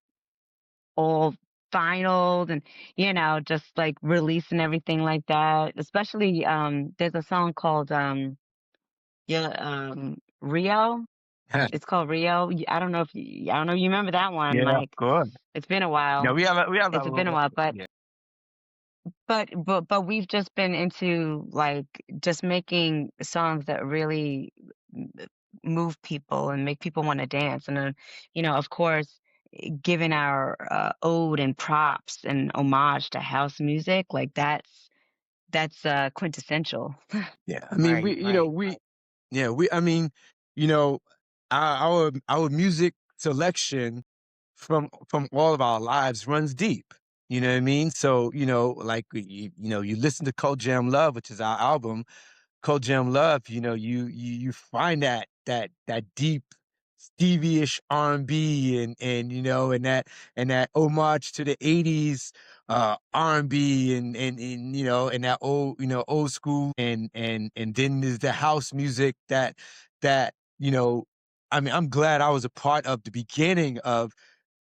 all finalized and just like releasing everything like that. Especially there's a song called yeah Rio. It's called Rio. I don't know if you remember that one. Yeah, of Like course. it's been a Yeah, while. we have It's been a while, but yeah. but we've just been into like just making songs that really m- move people and make people want to dance. And then, of course, giving our ode and props and homage to house music, like that's quintessential. Yeah, I mean, Right, we, you know, right. we, yeah, we, I mean, you know, our music selection from all of our lives runs deep. You know what I mean? So, you know, like you know, you listen to Cold Jam Love, which is our album, Cold Jam Love, you know, you find that deep Stevie-ish R&B and you know, and that homage to the 80s R&B and you know, and that old, you know, old school and then there's the house music that, you know, I mean, I'm glad I was a part of the beginning of,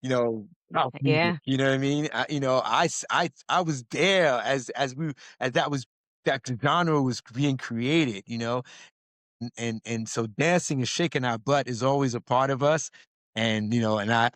you know, house music, Yeah. you know what I mean? You know, I was there as that genre was being created, you know, and so dancing and shaking our butt is always a part of us. And you know, and our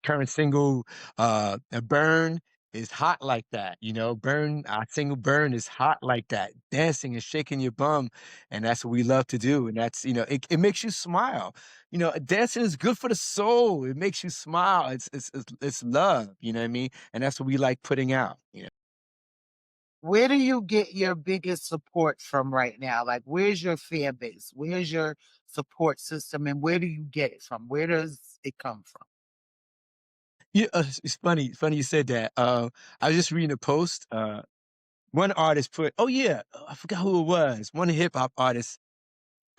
current single, "Burn," is hot like that. You know, "Burn," our single "Burn" is hot like that. Dancing and shaking your bum, and that's what we love to do. And that's, you know, it makes you smile. You know, dancing is good for the soul. It makes you smile. It's love. You know what I mean? And that's what we like putting out. You know. Where do you get your biggest support from right now? Like, where's your fan base? Where's your support system? And where do you get it from? Where does it come from? Yeah, it's funny you said that. I was just reading a post. One artist put, oh yeah, I forgot who it was. One hip hop artist,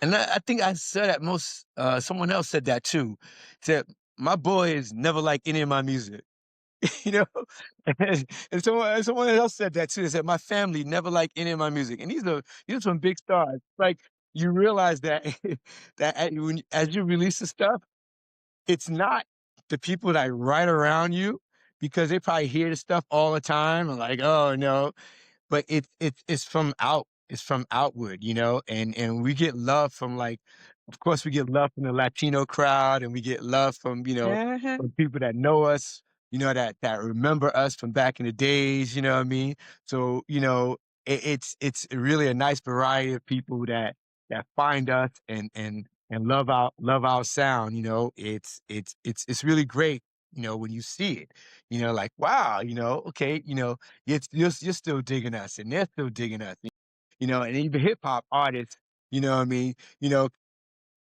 and I think I said that most. Someone else said that too. Said my boys never like any of my music, you know. And someone else said that too. They said my family never like any of my music, and these are some big stars. Like you realize that as you release the stuff, it's not the people that right around you because they probably hear the stuff all the time and like, oh no, but it's from it's from outward, you know, and we get love from like, of course we get love from the Latino crowd and we get love from, you know, Hmm. from people that know us, you know, that remember us from back in the days, you know what I mean? So, you know, it's really a nice variety of people that find us and and love our sound, it's really great, when you see it, like, wow, okay, you're still digging us and they're still digging us, and even hip hop artists, you know what I mean?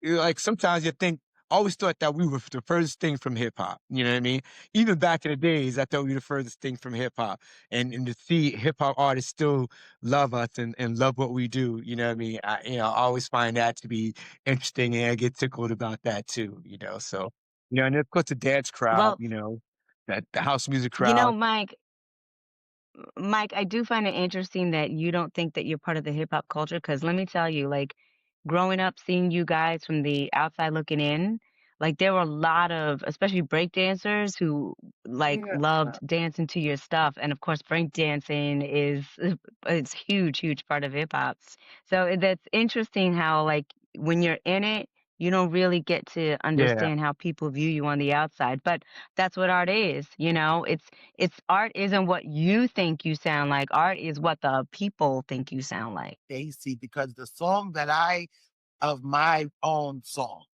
Like sometimes you think, I always thought that we were the furthest thing from hip hop. You know what I mean? Even back in the days, I thought we were the furthest thing from hip hop. And to see hip hop artists still love us and love what we do, you know what I mean? I always find that to be interesting and I get tickled about that too. So, and of course the dance crowd, Well, that the house music crowd. Mike, I do find it interesting that you don't think that you're part of the hip hop culture. Because let me tell you, like, growing up, seeing you guys from the outside looking in, like, there were a lot of, especially break dancers who, like, Yeah. loved dancing to your stuff. And of course, break dancing is it's huge, huge part of hip hop. So that's interesting how, like, when you're in it, you don't really get to Yeah. understand how people view you on the outside. But that's what art is, you know? It's art isn't what you think you sound like. Art is what the people think you sound like. Stacy, because the song that of my own song,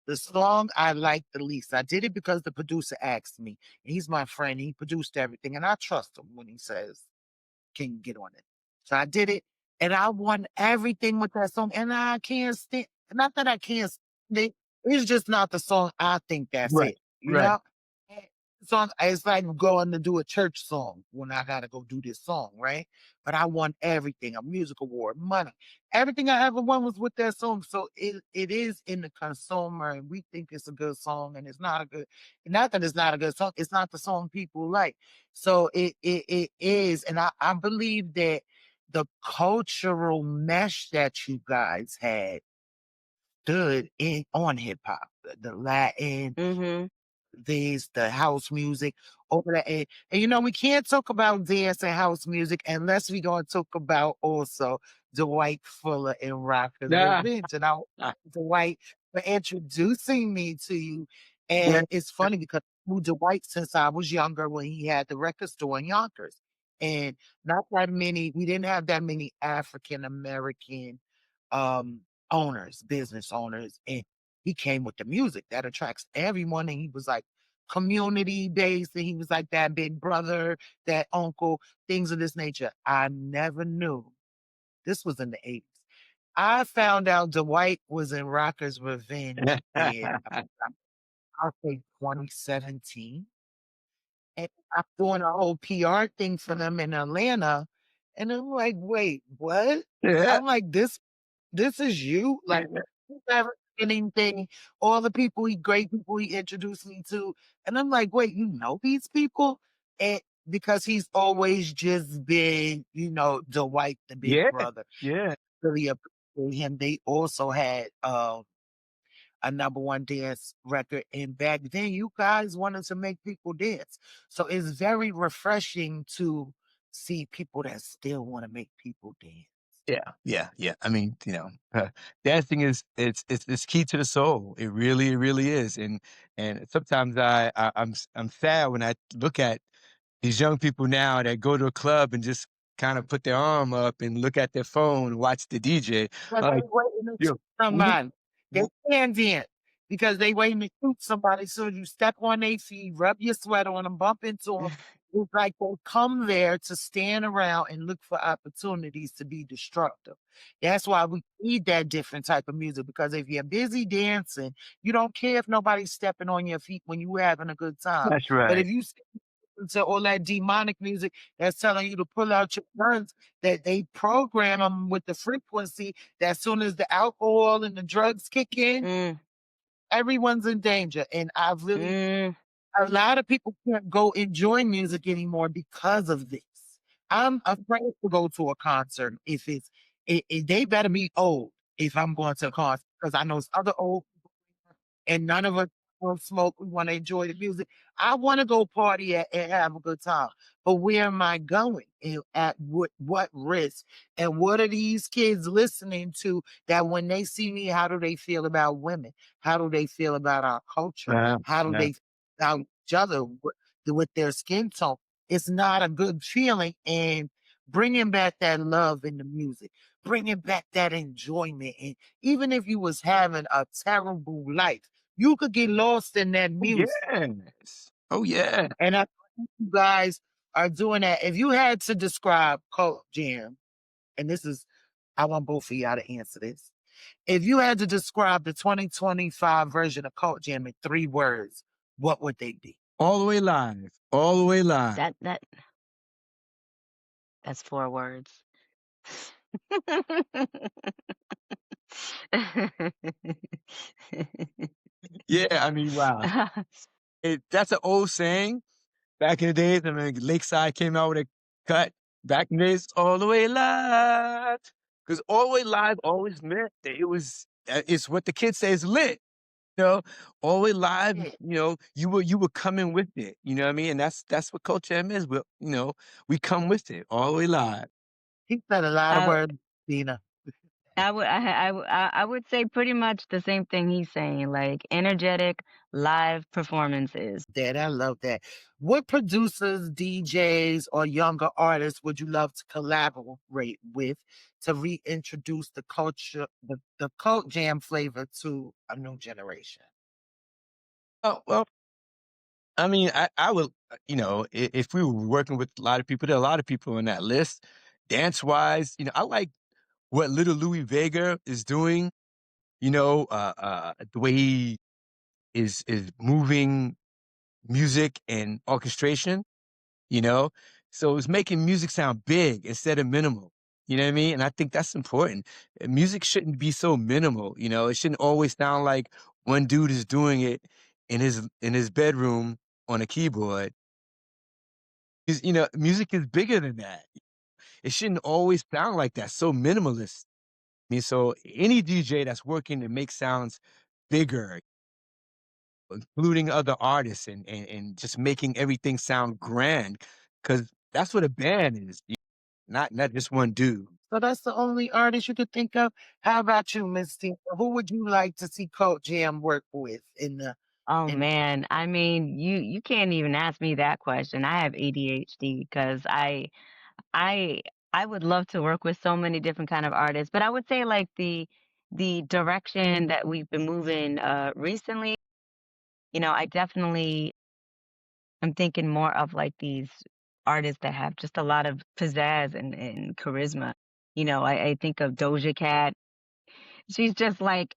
the song I like the least, I did it because the producer asked me. He's my friend. He produced everything, and I trust him when he says, "Can you get on it?" So I did it, and I won everything with that song. And I can't stand. Not that I can't stand it. It's just not the song I think that's Right. it. You Right. know, And song. It's like going to do a church song when I gotta go do this song, right? But I won everything, a music award, money. Everything I ever won was with that song. So it is in the consumer, and we think it's a good song, and it's not a good. Not that it's not a good song. It's not the song people like. So it is, and I believe that the cultural mesh that you guys had stood in on hip hop, the Latin, Mhm. the house music over there. And we can't talk about dance and house music unless we gonna talk about also Dwight Fuller and Rockers Yeah. Revenge. And I Dwight for introducing me to you. Yeah. And it's funny because I knew Dwight since I was younger when he had the record store in Yonkers. And not that many, we didn't have that many African American um owners, business owners. And he came with the music that attracts everyone. And he was like community based. And he was like that big brother, that uncle, things of this nature. I never knew. This was in the 80s. I found out Dwight was in Rockers Revenge in, I'll say 2017. And I'm doing a whole PR thing for them in Atlanta. And I'm like, wait, what? Yeah. I'm like, this is you? Like, you never anything, all the people great people he introduced me to. And I'm like, wait, you know these people? And because he's always just been, Dwight the big Yeah. brother. Yeah. Really appreciate him. They also had a number one dance record. And back then you guys wanted to make people dance. So it's very refreshing to see people that still want to make people dance. Yeah, yeah, yeah. I mean, dancing is it's key to the soul. It really is. And sometimes I'm sad when I look at these young people now that go to a club and just kind of put their arm up and look at their phone and watch the DJ. Because they Like, waiting to yo, shoot we somebody. They w- can't dance because they waiting to shoot somebody. So you step on their feet, rub your sweat on them, bump into them. It's like they come there to stand around and look for opportunities to be destructive. That's why we need that different type of music, because if you're busy dancing, you don't care if nobody's stepping on your feet when you're having a good time. that's But right. if you to all that demonic music that's telling you to pull out your guns, that they program them with the frequency that as soon as the alcohol and the drugs kick in, Mm. everyone's in danger. And Mm. a lot of people can't go enjoy music anymore because of this. I'm afraid to go to a concert if they better be old if I'm going to a concert, because I know other old, and none of us want to smoke. We want to enjoy the music. I want to go party and have a good time. But where am I going? And at what risk? And what are these kids listening to that when they see me, how do they feel about women? How do they feel about our culture? Yeah, How do yeah. they feel about each other with their skin tone? It's not a good feeling. And bringing back that love in the music. bringing back that enjoyment. And even if you was having a terrible life, you could get lost in that Oh, music. yes. Oh, yeah. And I think you guys are doing that. If you had to describe Cult Jam, and this is, I want both of y'all to answer this. If you had to describe the 2025 version of Cult Jam in 3 words, what would they be? All the way live. All the way live. That's 4 words. Yeah, I mean, wow. That's an old saying. Back in the days, I mean, Lakeside came out with a cut. Back in the days, all the way live. Because all the way live always meant that it's what the kids say is lit. You know, all the way live, Yeah. you were coming with it. You know what I mean? And that's what Coach M is. We come with it all the way live. He said a lot of I words, Dina. I would say pretty much the same thing he's saying, like energetic live performances. That I love that. What producers, DJs, or younger artists would you love to collaborate with to reintroduce the culture, the cult jam flavor to a new generation? Oh, well, I mean, I would, if we were working with a lot of people, there are a lot of people on that list. Dance wise, I like what little Louis Vega is doing, the way he is moving music and orchestration, you know? So it's making music sound big instead of minimal. You know what I mean? And I think that's important. Music shouldn't be so minimal, it shouldn't always sound like one dude is doing it in his bedroom on a keyboard. Music is bigger than that. It shouldn't always sound like that, so minimalist. I mean, so any DJ that's working to make sounds bigger, including other artists and just making everything sound grand, because that's what a band is, not just one dude. So that's the only artist you could think of. How about you, Miss Tina? Who would you like to see Cult Jam work with in the Oh in man, I mean, you can't even ask me that question. I have ADHD because I I would love to work with so many different kind of artists, but I would say like the direction that we've been moving recently, I definitely am thinking more of like these artists that have just a lot of pizzazz and charisma. I think of Doja Cat. She's just like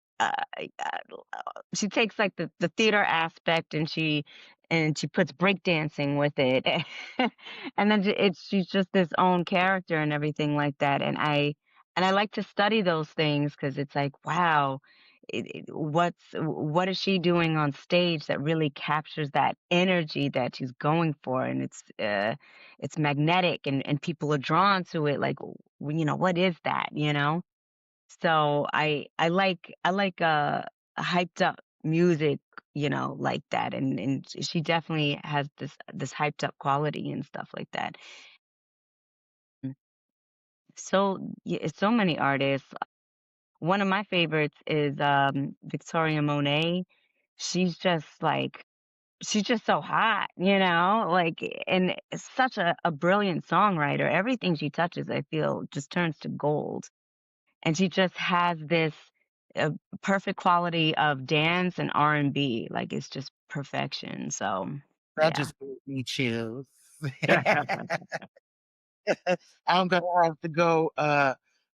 she takes like the theater aspect and she puts breakdancing with it. And then she's just this own character and everything like that, and I like to study those things because it's like, wow, what is she doing on stage that really captures that energy that she's going for, and it's magnetic, and people are drawn to it, like, what is that, so I like hyped up music, like that, and she definitely has this hyped up quality and stuff like that. Mm. So yeah, so many artists. One of my favorites is Victoria Monet. She's just like she's just so hot, like, and such a brilliant songwriter. Everything she touches, I feel, just turns to gold. And she just has this uh, perfect quality of dance and R&B. Like, it's just perfection. So, that yeah. just gave me chills. I'm gonna have to go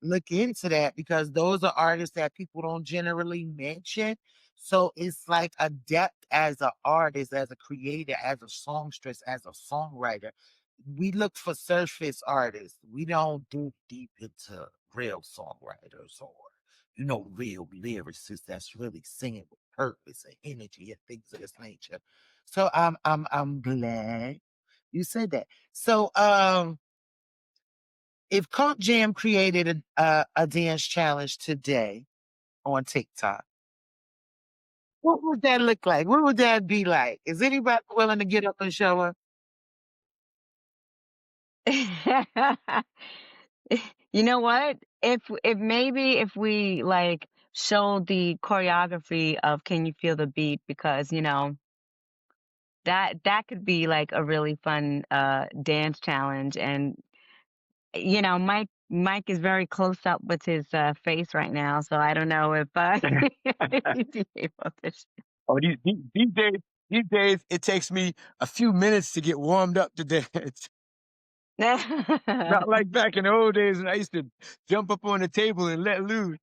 look into that because those are artists that people don't generally mention. So it's like a depth as an artist, as a creator, as a songstress, as a songwriter. We look for surface artists. We don't dig deep into real songwriters or real lyricists that's really singing with purpose and energy and things of this nature. So I'm glad you said that. So if Comp Jam created a dance challenge today on TikTok, what would that look like? What would that be like? Is anybody willing to get up and show up? You know what? If maybe if we like show the choreography of Can You Feel the Beat, because that could be like a really fun dance challenge, and Mike is very close up with his face right now, so I don't know if he'd be able to. Oh, these days, it takes me a few minutes to get warmed up to dance. Not like back in the old days when I used to jump up on the table and let loose.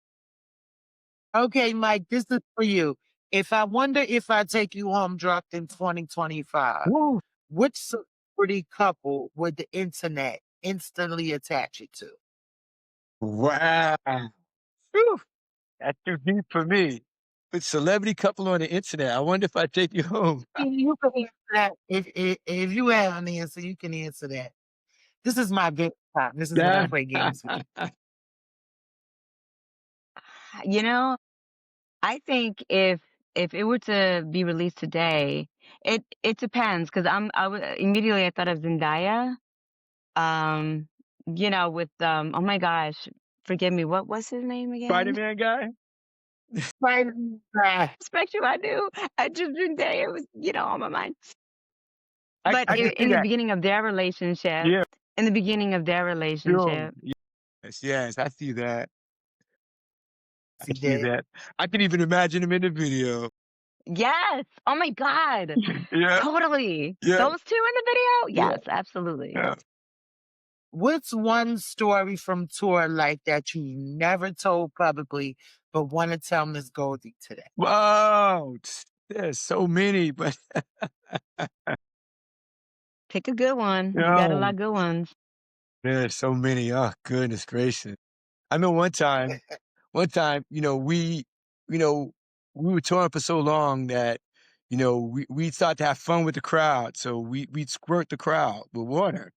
Okay, Mike, this is for you. If I wonder if I take you home dropped in 2025, Woo! which celebrity couple would the internet instantly attach you to? Wow. Whew, that's too deep for me. But celebrity couple on the internet. I wonder if I take you home. You can answer that. If you have an answer, you can answer that. This is my big time. This is when I Yeah. play games with you. You know, I think if it were to be released today, it depends because immediately I thought of Zendaya. Um, with oh my gosh, forgive me, what was his name again? Spider-Man guy? Spider-Man. Spectrum, I knew. I just Zendaya, it was on my mind. But I can see in the that. beginning of their relationship, Yeah, in the beginning of their sure. relationship, Yes, I see that. I See see that? that. I can even imagine him in the video. yes. Oh my God, Yeah, totally. yeah, Those two in the video, yeah, yes, absolutely. yeah. What's one story from tour like that you never told publicly but want to tell Miss Goldie today? Wow, there's so many, but Pick a good one. You got a lot no, of good ones. there's so many. Oh, goodness gracious. I know one time, you know, we were touring for so long that, we started to have fun with the crowd. So we'd squirt the crowd with water,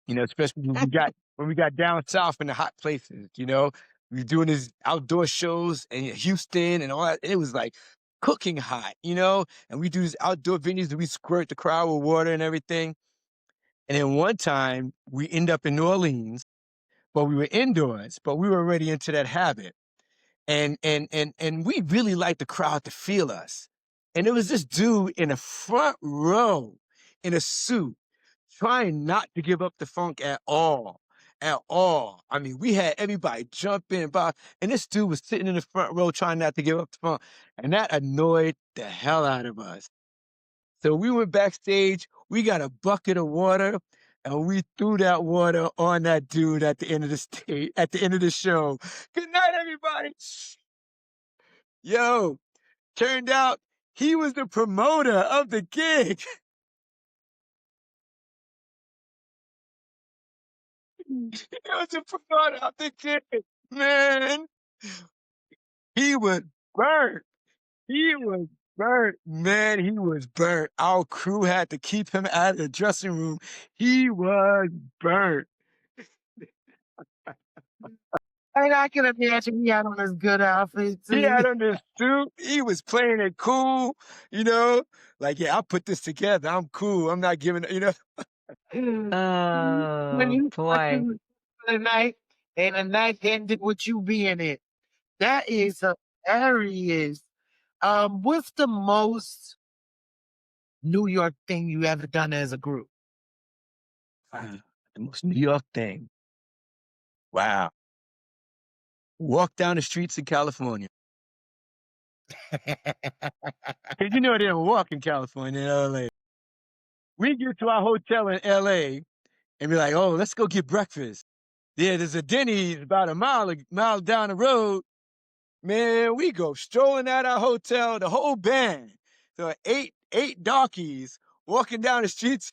especially when we got down south in the hot places, we were doing these outdoor shows in Houston and all that. It was like cooking hot, and we do these outdoor venues and we squirt the crowd with water and everything. And then one time we end up in New Orleans, but we were indoors, but we were already into that habit. And we really liked the crowd to feel us. And there was this dude in the front row in a suit trying not to give up the funk at all. At all. I mean, we had everybody jumping about, and this dude was sitting in the front row trying not to give up the funk. And that annoyed the hell out of us. So we went backstage, we got a bucket of water, and we threw that water on that dude at the end of the stage, at the end of the show. Good night, everybody. Yo, turned out he was the promoter of the gig. He was the promoter of the gig. Man, he was burnt. He was burnt. Man, he was burnt. Our crew had to keep him out of the dressing room. He was burnt. And I can imagine he had on his good outfit He had too. on this suit. He was playing it cool, like, yeah, I'll put this together. I'm cool. I'm not giving, When Oh you boy. watching the night and the night ended with you being it. That is hilarious. What's the most New York thing you ever done as a group? the most New York thing. Wow. Walk down the streets in California. Because they don't walk in California, in LA. We get to our hotel in LA and be like, oh, let's go get breakfast. Yeah, there's a Denny's about a mile down the road. Man, we go strolling at our hotel, the whole band. So eight darkies walking down the streets,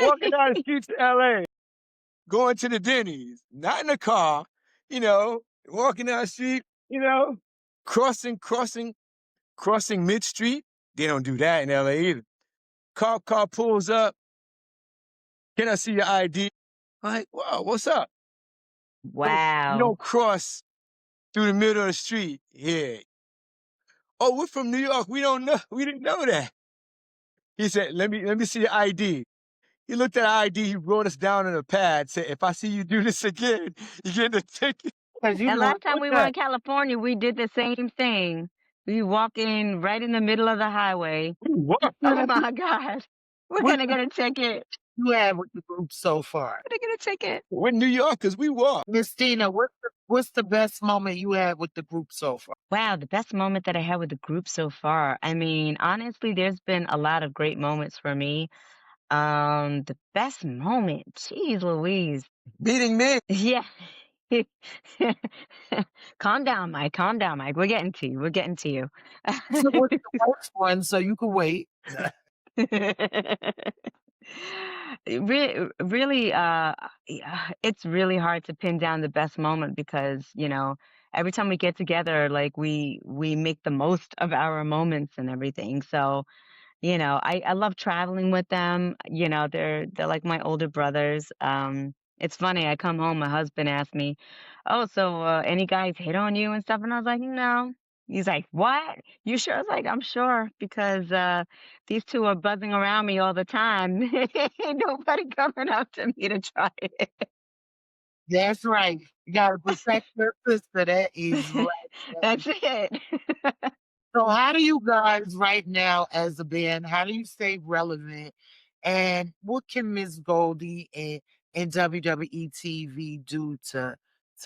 of LA, going to the Denny's, not in a car, walking down the street, crossing mid street. They don't do that in LA either. Car pulls up. Can I see your ID? I'm like, wow, what's up? You Wow. don't cross through the middle of the street here. Oh, we're from New York. We don't know. We didn't know that. He said, let me see your ID. He looked at our ID. He wrote us down on a pad. Said, if I see you do this again, you get a ticket. Because you And know last time what we were that in California, we did the same thing. We walk in right in the middle of the highway. What? Oh my God. We're What? gonna get a ticket. you had with the group so far? Gonna get a ticket. We're New Yorkers, we walk. Miss Tina, what's the best moment you had with the group so far? Wow, the best moment that I had with the group so far. I mean, honestly, there's been a lot of great moments for me. The best moment, jeez Louise. Meeting me. Yeah. Calm down, Mike. Calm down, Mike. We're getting to you. We're getting to you. So what's the worst one so you can wait? Really, yeah, it's really hard to pin down the best moment because, every time we get together, like we make the most of our moments and everything. So, I love traveling with them. They're like my older brothers. It's funny. I come home, my husband asked me, "Oh, so any guys hit on you and stuff?" And I was like, "No." He's like, "What? You sure?" I was like, "I'm sure because these two are buzzing around me all the time. Ain't nobody coming up to me to try That's right. You gotta protect your sister. That is it." right. That's it. So how do you guys right now as a band, how do you stay relevant? And what can Miss Goldie and WWE TV do to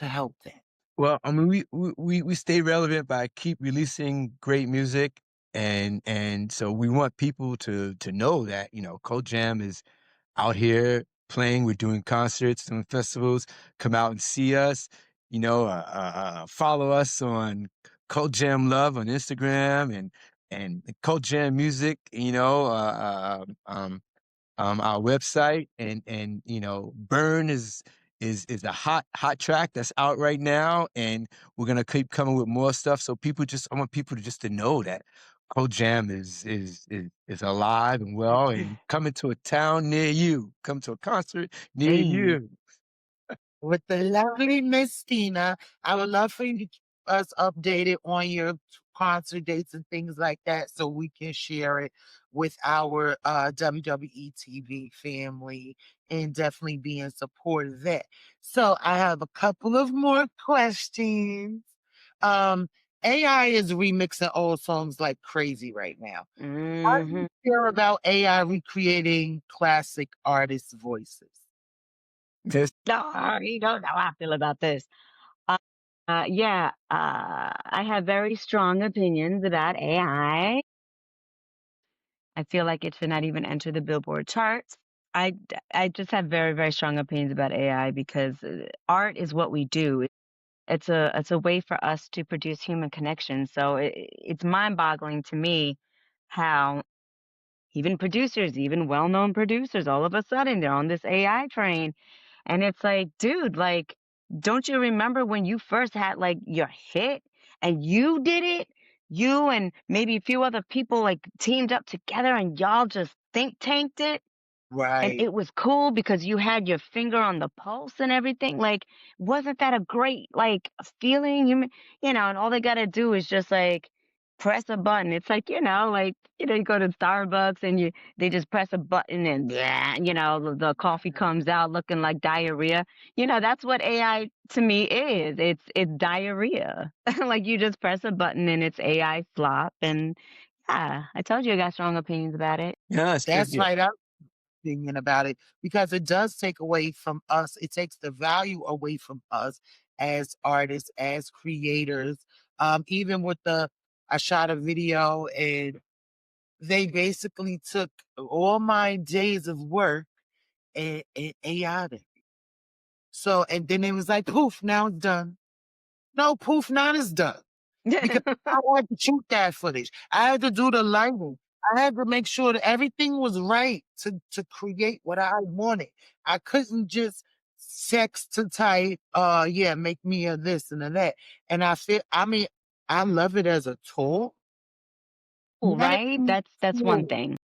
help that? Well, I mean, we stay relevant by keep releasing great music, and so we want people to know that Cold Jam is out here playing. We're doing concerts, doing festivals. Come out and see us. Follow us on Cold Jam Love on Instagram and Cold Jam Music. Our website and Burn is a hot track that's out right now, and we're gonna keep coming with more stuff. So I want people to know that Cold Jam is alive and well and coming to a town near you, come to a concert near Hey. you. With the lovely Miss Tina, I would love for you to keep us updated on your concert dates and things like that so we can share it with our WWE TV family and definitely be in support of that. So I have a couple of more questions. Um, AI is remixing old songs like crazy right now. How do Hmm. you feel about AI recreating classic artists' voices? This No, you don't know how I feel about this. Yeah, I have very strong opinions about AI. I feel like it should not even enter the Billboard charts. I just have very, very strong opinions about AI because art is what we do. It's a way for us to produce human connection. So it's mind-boggling to me how even producers, even well-known producers, all of a sudden they're on this AI train. And it's like, dude, like, don't you remember when you first had like your hit and you did it? You and maybe a few other people like teamed up together and y'all just think tanked it. And Right. it was cool because you had your finger on the pulse and everything. Like, wasn't that a great like feeling? And all they gotta do is just like press a button. It's like, like, you go to Starbucks and they just press a button and yeah, the coffee comes out looking like diarrhea. That's what AI to me is. It's diarrhea. Like you just press a button and it's AI slop. And yeah, I told you I got strong opinions about it. yes, That's right. I'm thinking about it because it does take away from us. It takes the value away from us as artists, as creators. Even with I shot a video and they basically took all my days of work and AI it. So, and then it was like, poof, now it's done. No, poof, now it's done. Because I had to shoot that footage. I had to do the lighting. I had to make sure that everything was right to create what I wanted. I couldn't just text to type, yeah, make me a this and a that. And I mean, I love it as a tool. Cool, Not right? a That's one tool. thing.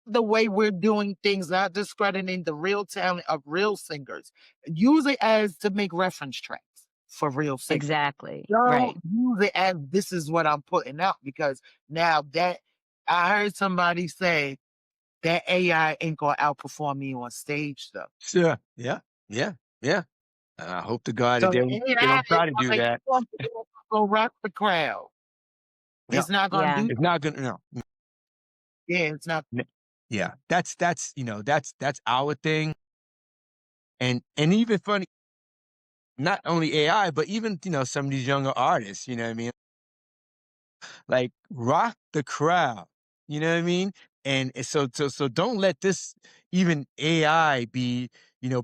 The way we're doing things, not discrediting the real talent of real singers. Use it as to make reference tracks for real singers. Exactly. Right. Don't use it as this is what I'm putting out because now that I heard somebody say that AI ain't gonna outperform me on stage though. sure, yeah, yeah, yeah. And I hope to God that So they the they AI don't try to do is that. gonna go rock the crowd. Yeah, It's not gonna Yeah. do it's not gonna. No, yeah, it's not Yeah, that's our thing, and even funny, not only AI, but even, some of these younger artists, you know what I mean? Like, rock the crowd, you know what I mean? And so don't let this even AI be,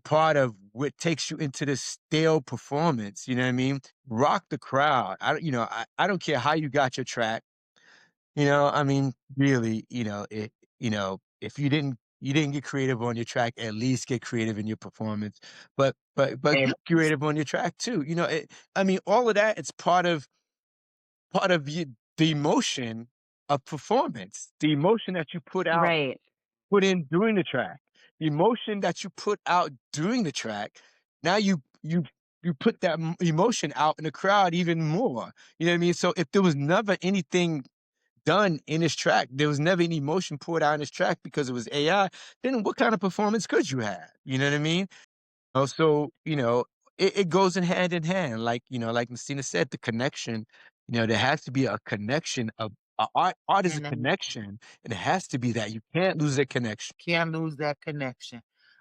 part of what takes you into this stale performance, you know what I mean? Rock the crowd. I don't care how you got your track. I mean, really, if you didn't get creative on your track, at least get creative in your performance. But And get creative on your track too. I mean, all of that, it's part of the emotion of performance, the emotion that you Right. put in during the track, the emotion that you put out during the track. Now you put that emotion out in the crowd even more. You know what I mean? So if there was never anything done in his track, there was never any emotion poured out in his track because it was AI, then what kind of performance could you have? You know what I mean? Also, it goes in hand, like Messina said, the connection, there has to be a connection of art is a and connection, and it has to be that. You can't lose that connection. can't lose that connection.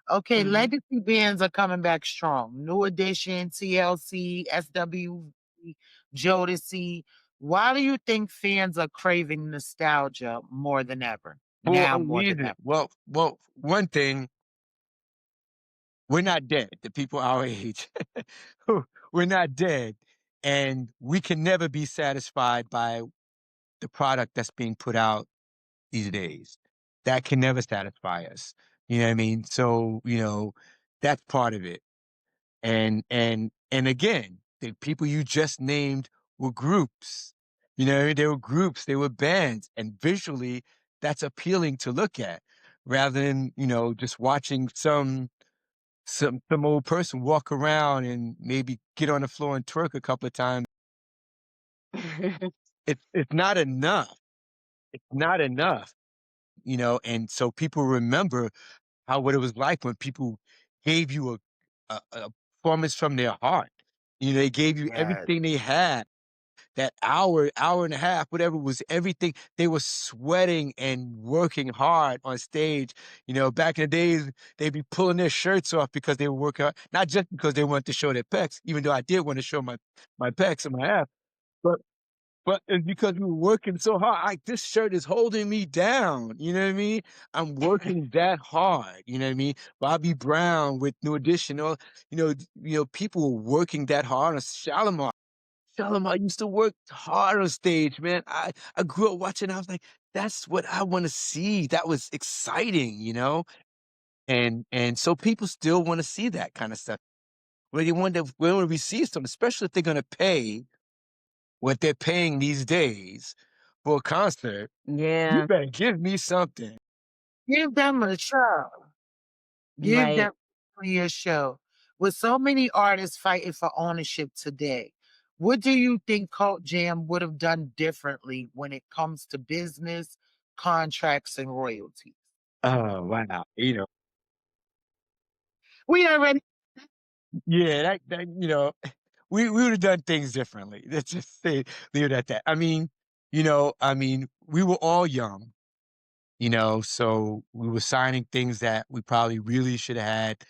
Okay, Mhm. legacy bands are coming back strong. New Edition, TLC, SWV, Jodeci. Why do you think fans are craving nostalgia more than ever? For Now a more than reason. ever. Well, one thing, we're not dead, the people our age. We're not dead, and we can never be satisfied by the product that's being put out these days. That can never satisfy us. You know what I mean? So, that's part of it. And again, the people you just named were groups. They were groups, they were bands, and visually that's appealing to look at rather than, just watching some old person walk around and maybe get on the floor and twerk a couple of times. It's not enough. It's not enough, and so people remember what it was like when people gave you a performance from their heart. They gave you Yes. everything they had. That hour and a half, whatever was everything. They were sweating and working hard on stage. Back in the days, they'd be pulling their shirts off because they were working hard, not just because they wanted to show their pecs, even though I did want to show my pecs and my ass, but it's because we were working so hard. This shirt is holding me down. You know what I mean? I'm working that hard. You know what I mean? Bobby Brown with New Edition. People were working that hard. On Shalimar used to work hard on stage, man. I grew up watching. I was like, that's what I want to see. That was exciting. And so people still want to see that kind of stuff. Where they want to receive something, especially if they're going to pay what they're paying these days for a concert. You Yeah. better give me something. Give them a show. Give Right. them a show. With so many artists fighting for ownership today, what do you think Cult Jam would have done differently when it comes to business, contracts, and royalties? Oh, wow. We already Yeah, we would have done things differently. Let's just leave it at that. I mean, we were all young, so we were signing things that we probably really should have had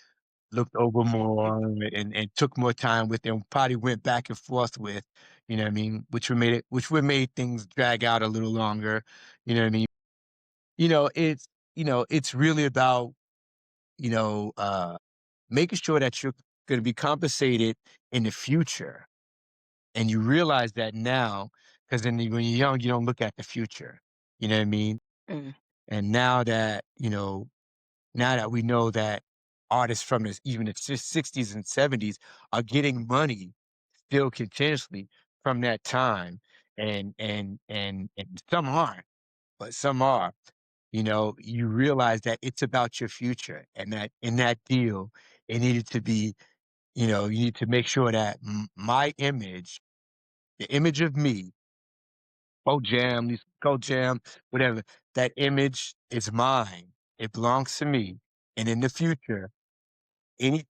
looked over more and took more time with and probably went back and forth with, what I mean, which would made things drag out a little longer, you know what I mean? It's really about, you know, uh, making sure that you're going to be compensated in the future. And you realize that now, because when you're young, you don't look at the future. You know what I mean? Mm. And now that we know that artists from even the 60s and 70s are getting money still continuously from that time, and some aren't, but some are. You realize that it's about your future, and that in that deal, it needed to be, you need to make sure that my image, the image of me, Code Jam, whatever, that image is mine. It belongs to me. And in the future, any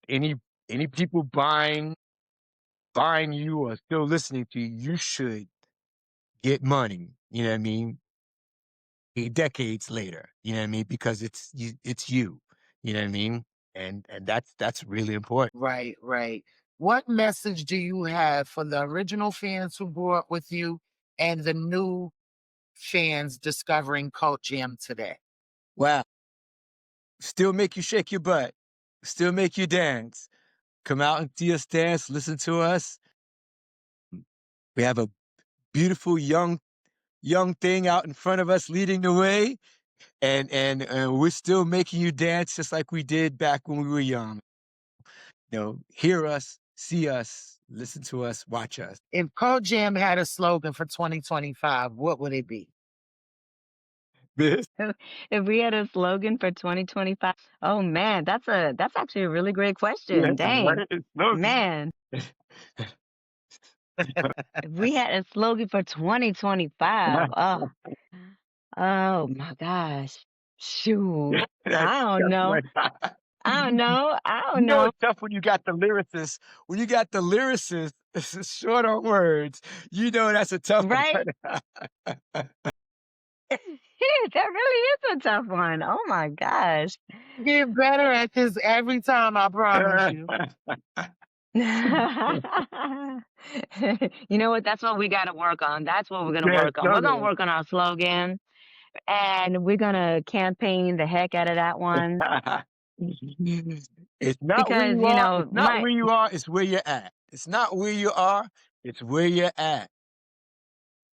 people buying you or still listening to you, you should get money. You know what I mean? decades later. You know what I mean? Because it's you. You know what I mean? And that's really important. Right, right. What message do you have for the original fans who grew up with you and the new fans discovering Cult Jam today? Wow. Still make you shake your butt. Still make you dance. Come out and see us dance, listen to us. We have a beautiful young thing out in front of us leading the way, and we're still making you dance just like we did back when we were young. Hear us, see us, listen to us, watch us. If Cult Jam had a slogan for 2025, what would it be? This If we had a slogan for 2025, oh man, that's actually a really great yeah, question. Dang. right? It's slogan. Man, if we had a slogan for 2025, oh my gosh. Shoot. That's I don't that's know. right. I don't know. I You don't know know. it's tough when you got the lyricists. When you got the lyricists, short on words. You know that's a tough one. Right? That really is a tough one. Oh my gosh. Get better at this every time, I promise you. You know what? That's what we got to work on. That's what we're going to Yeah, work on. We're going to totally. work on our slogan and we're going to campaign the heck out of that one It's not where because, you you are. know, It's not where you are. It's where you're at. It's not where you are. It's where you're at.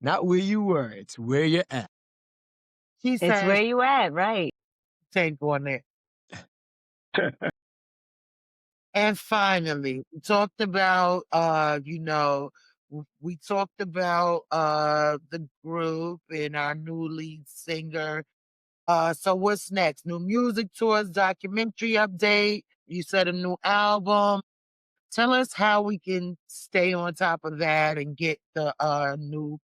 Not where you were. It's where you're at. He it's says, where you at, right? take on it. And finally, we talked about, we talked about the group and our new lead singer. So what's next? New music tours, documentary update. You said a new album. Tell us how we can stay on top of that and get the new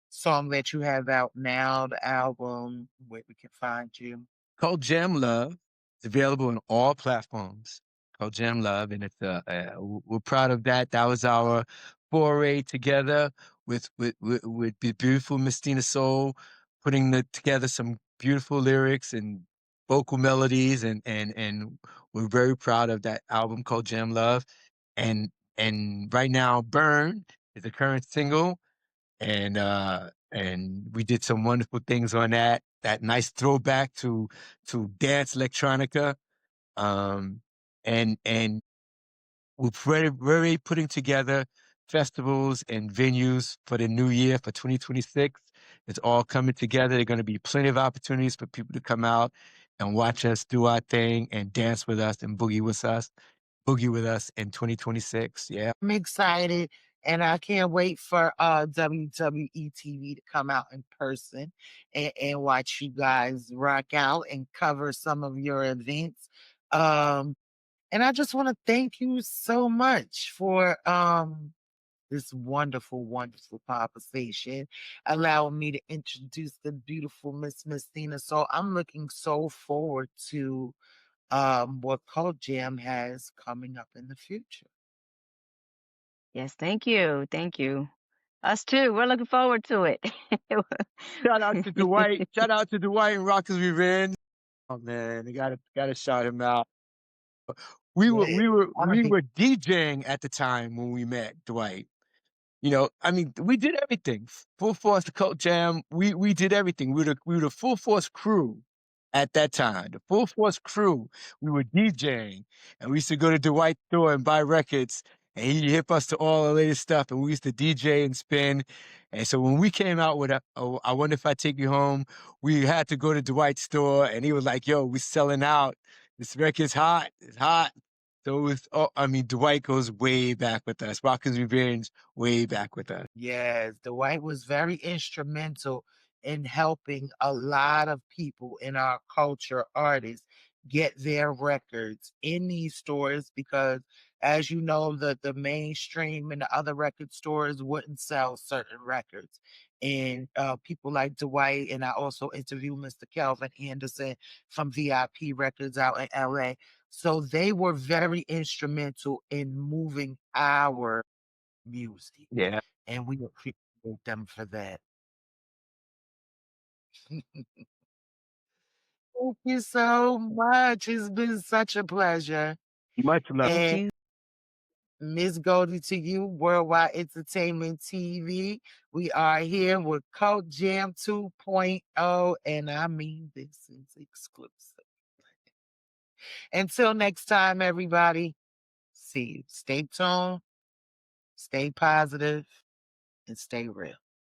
song that you have out now, the album, where we can find you. Called Jam Love. It's available on all platforms. Called Jam Love, and we're proud of that. That was our foray together with the beautiful Mistina Soul, putting together some beautiful lyrics and vocal melodies, and we're very proud of that album called Jam Love. And right now, Burn is the current single, and we did some wonderful things on that nice throwback to dance electronica, and we're very putting together festivals and venues for the new year for 2026. It's all coming together. There are going to be plenty of opportunities for people to come out and watch us do our thing and dance with us and boogie with us in 2026. Yeah. I'm excited and I can't wait for WWE TV to come out in person and watch you guys rock out and cover some of your events. Um, and I just want to thank you so much for this wonderful, wonderful conversation, allowing me to introduce the beautiful Miss Messina. So I'm looking so forward to what Cult Jam has coming up in the future. Yes, thank you. Thank you. Us too. We're looking forward to it. Shout out to Dwight. Shout out to Dwight and Rockers Revenge. Oh man, they gotta shout him out. We were Yeah, we were I'm we were DJing at the time when we met Dwight. I mean, we did everything. Full Force, the Cult Jam. We did everything. We were the Full Force crew at that time. The Full Force crew. We were DJing, and we used to go to Dwight's store and buy records, and he'd hip us to all the latest stuff. And we used to DJ and spin. And so when we came out with I Wonder If I Take You Home, we had to go to Dwight's store, and he was like, "Yo, we're selling out. This record's hot. It's hot." So it was. Oh, I mean, Dwight goes way back with us. Rockers Revenge way back with us. Yes, Dwight was very instrumental in helping a lot of people in our culture, artists, get their records in these stores because, as you know, the mainstream and the other record stores wouldn't sell certain records. And people like Dwight, and I also interviewed Mr. Kelvin Anderson from VIP Records out in LA. So they were very instrumental in moving our music, Yeah. and we appreciate them for that. Thank you so much. It's been such a pleasure. Much love. Thank And you. Miss Goldie to you, Worldwide Entertainment TV. We are here with Cult Jam 2.0, and I mean, this is exclusive. Until next time, everybody, see you. Stay tuned, stay positive, and stay real.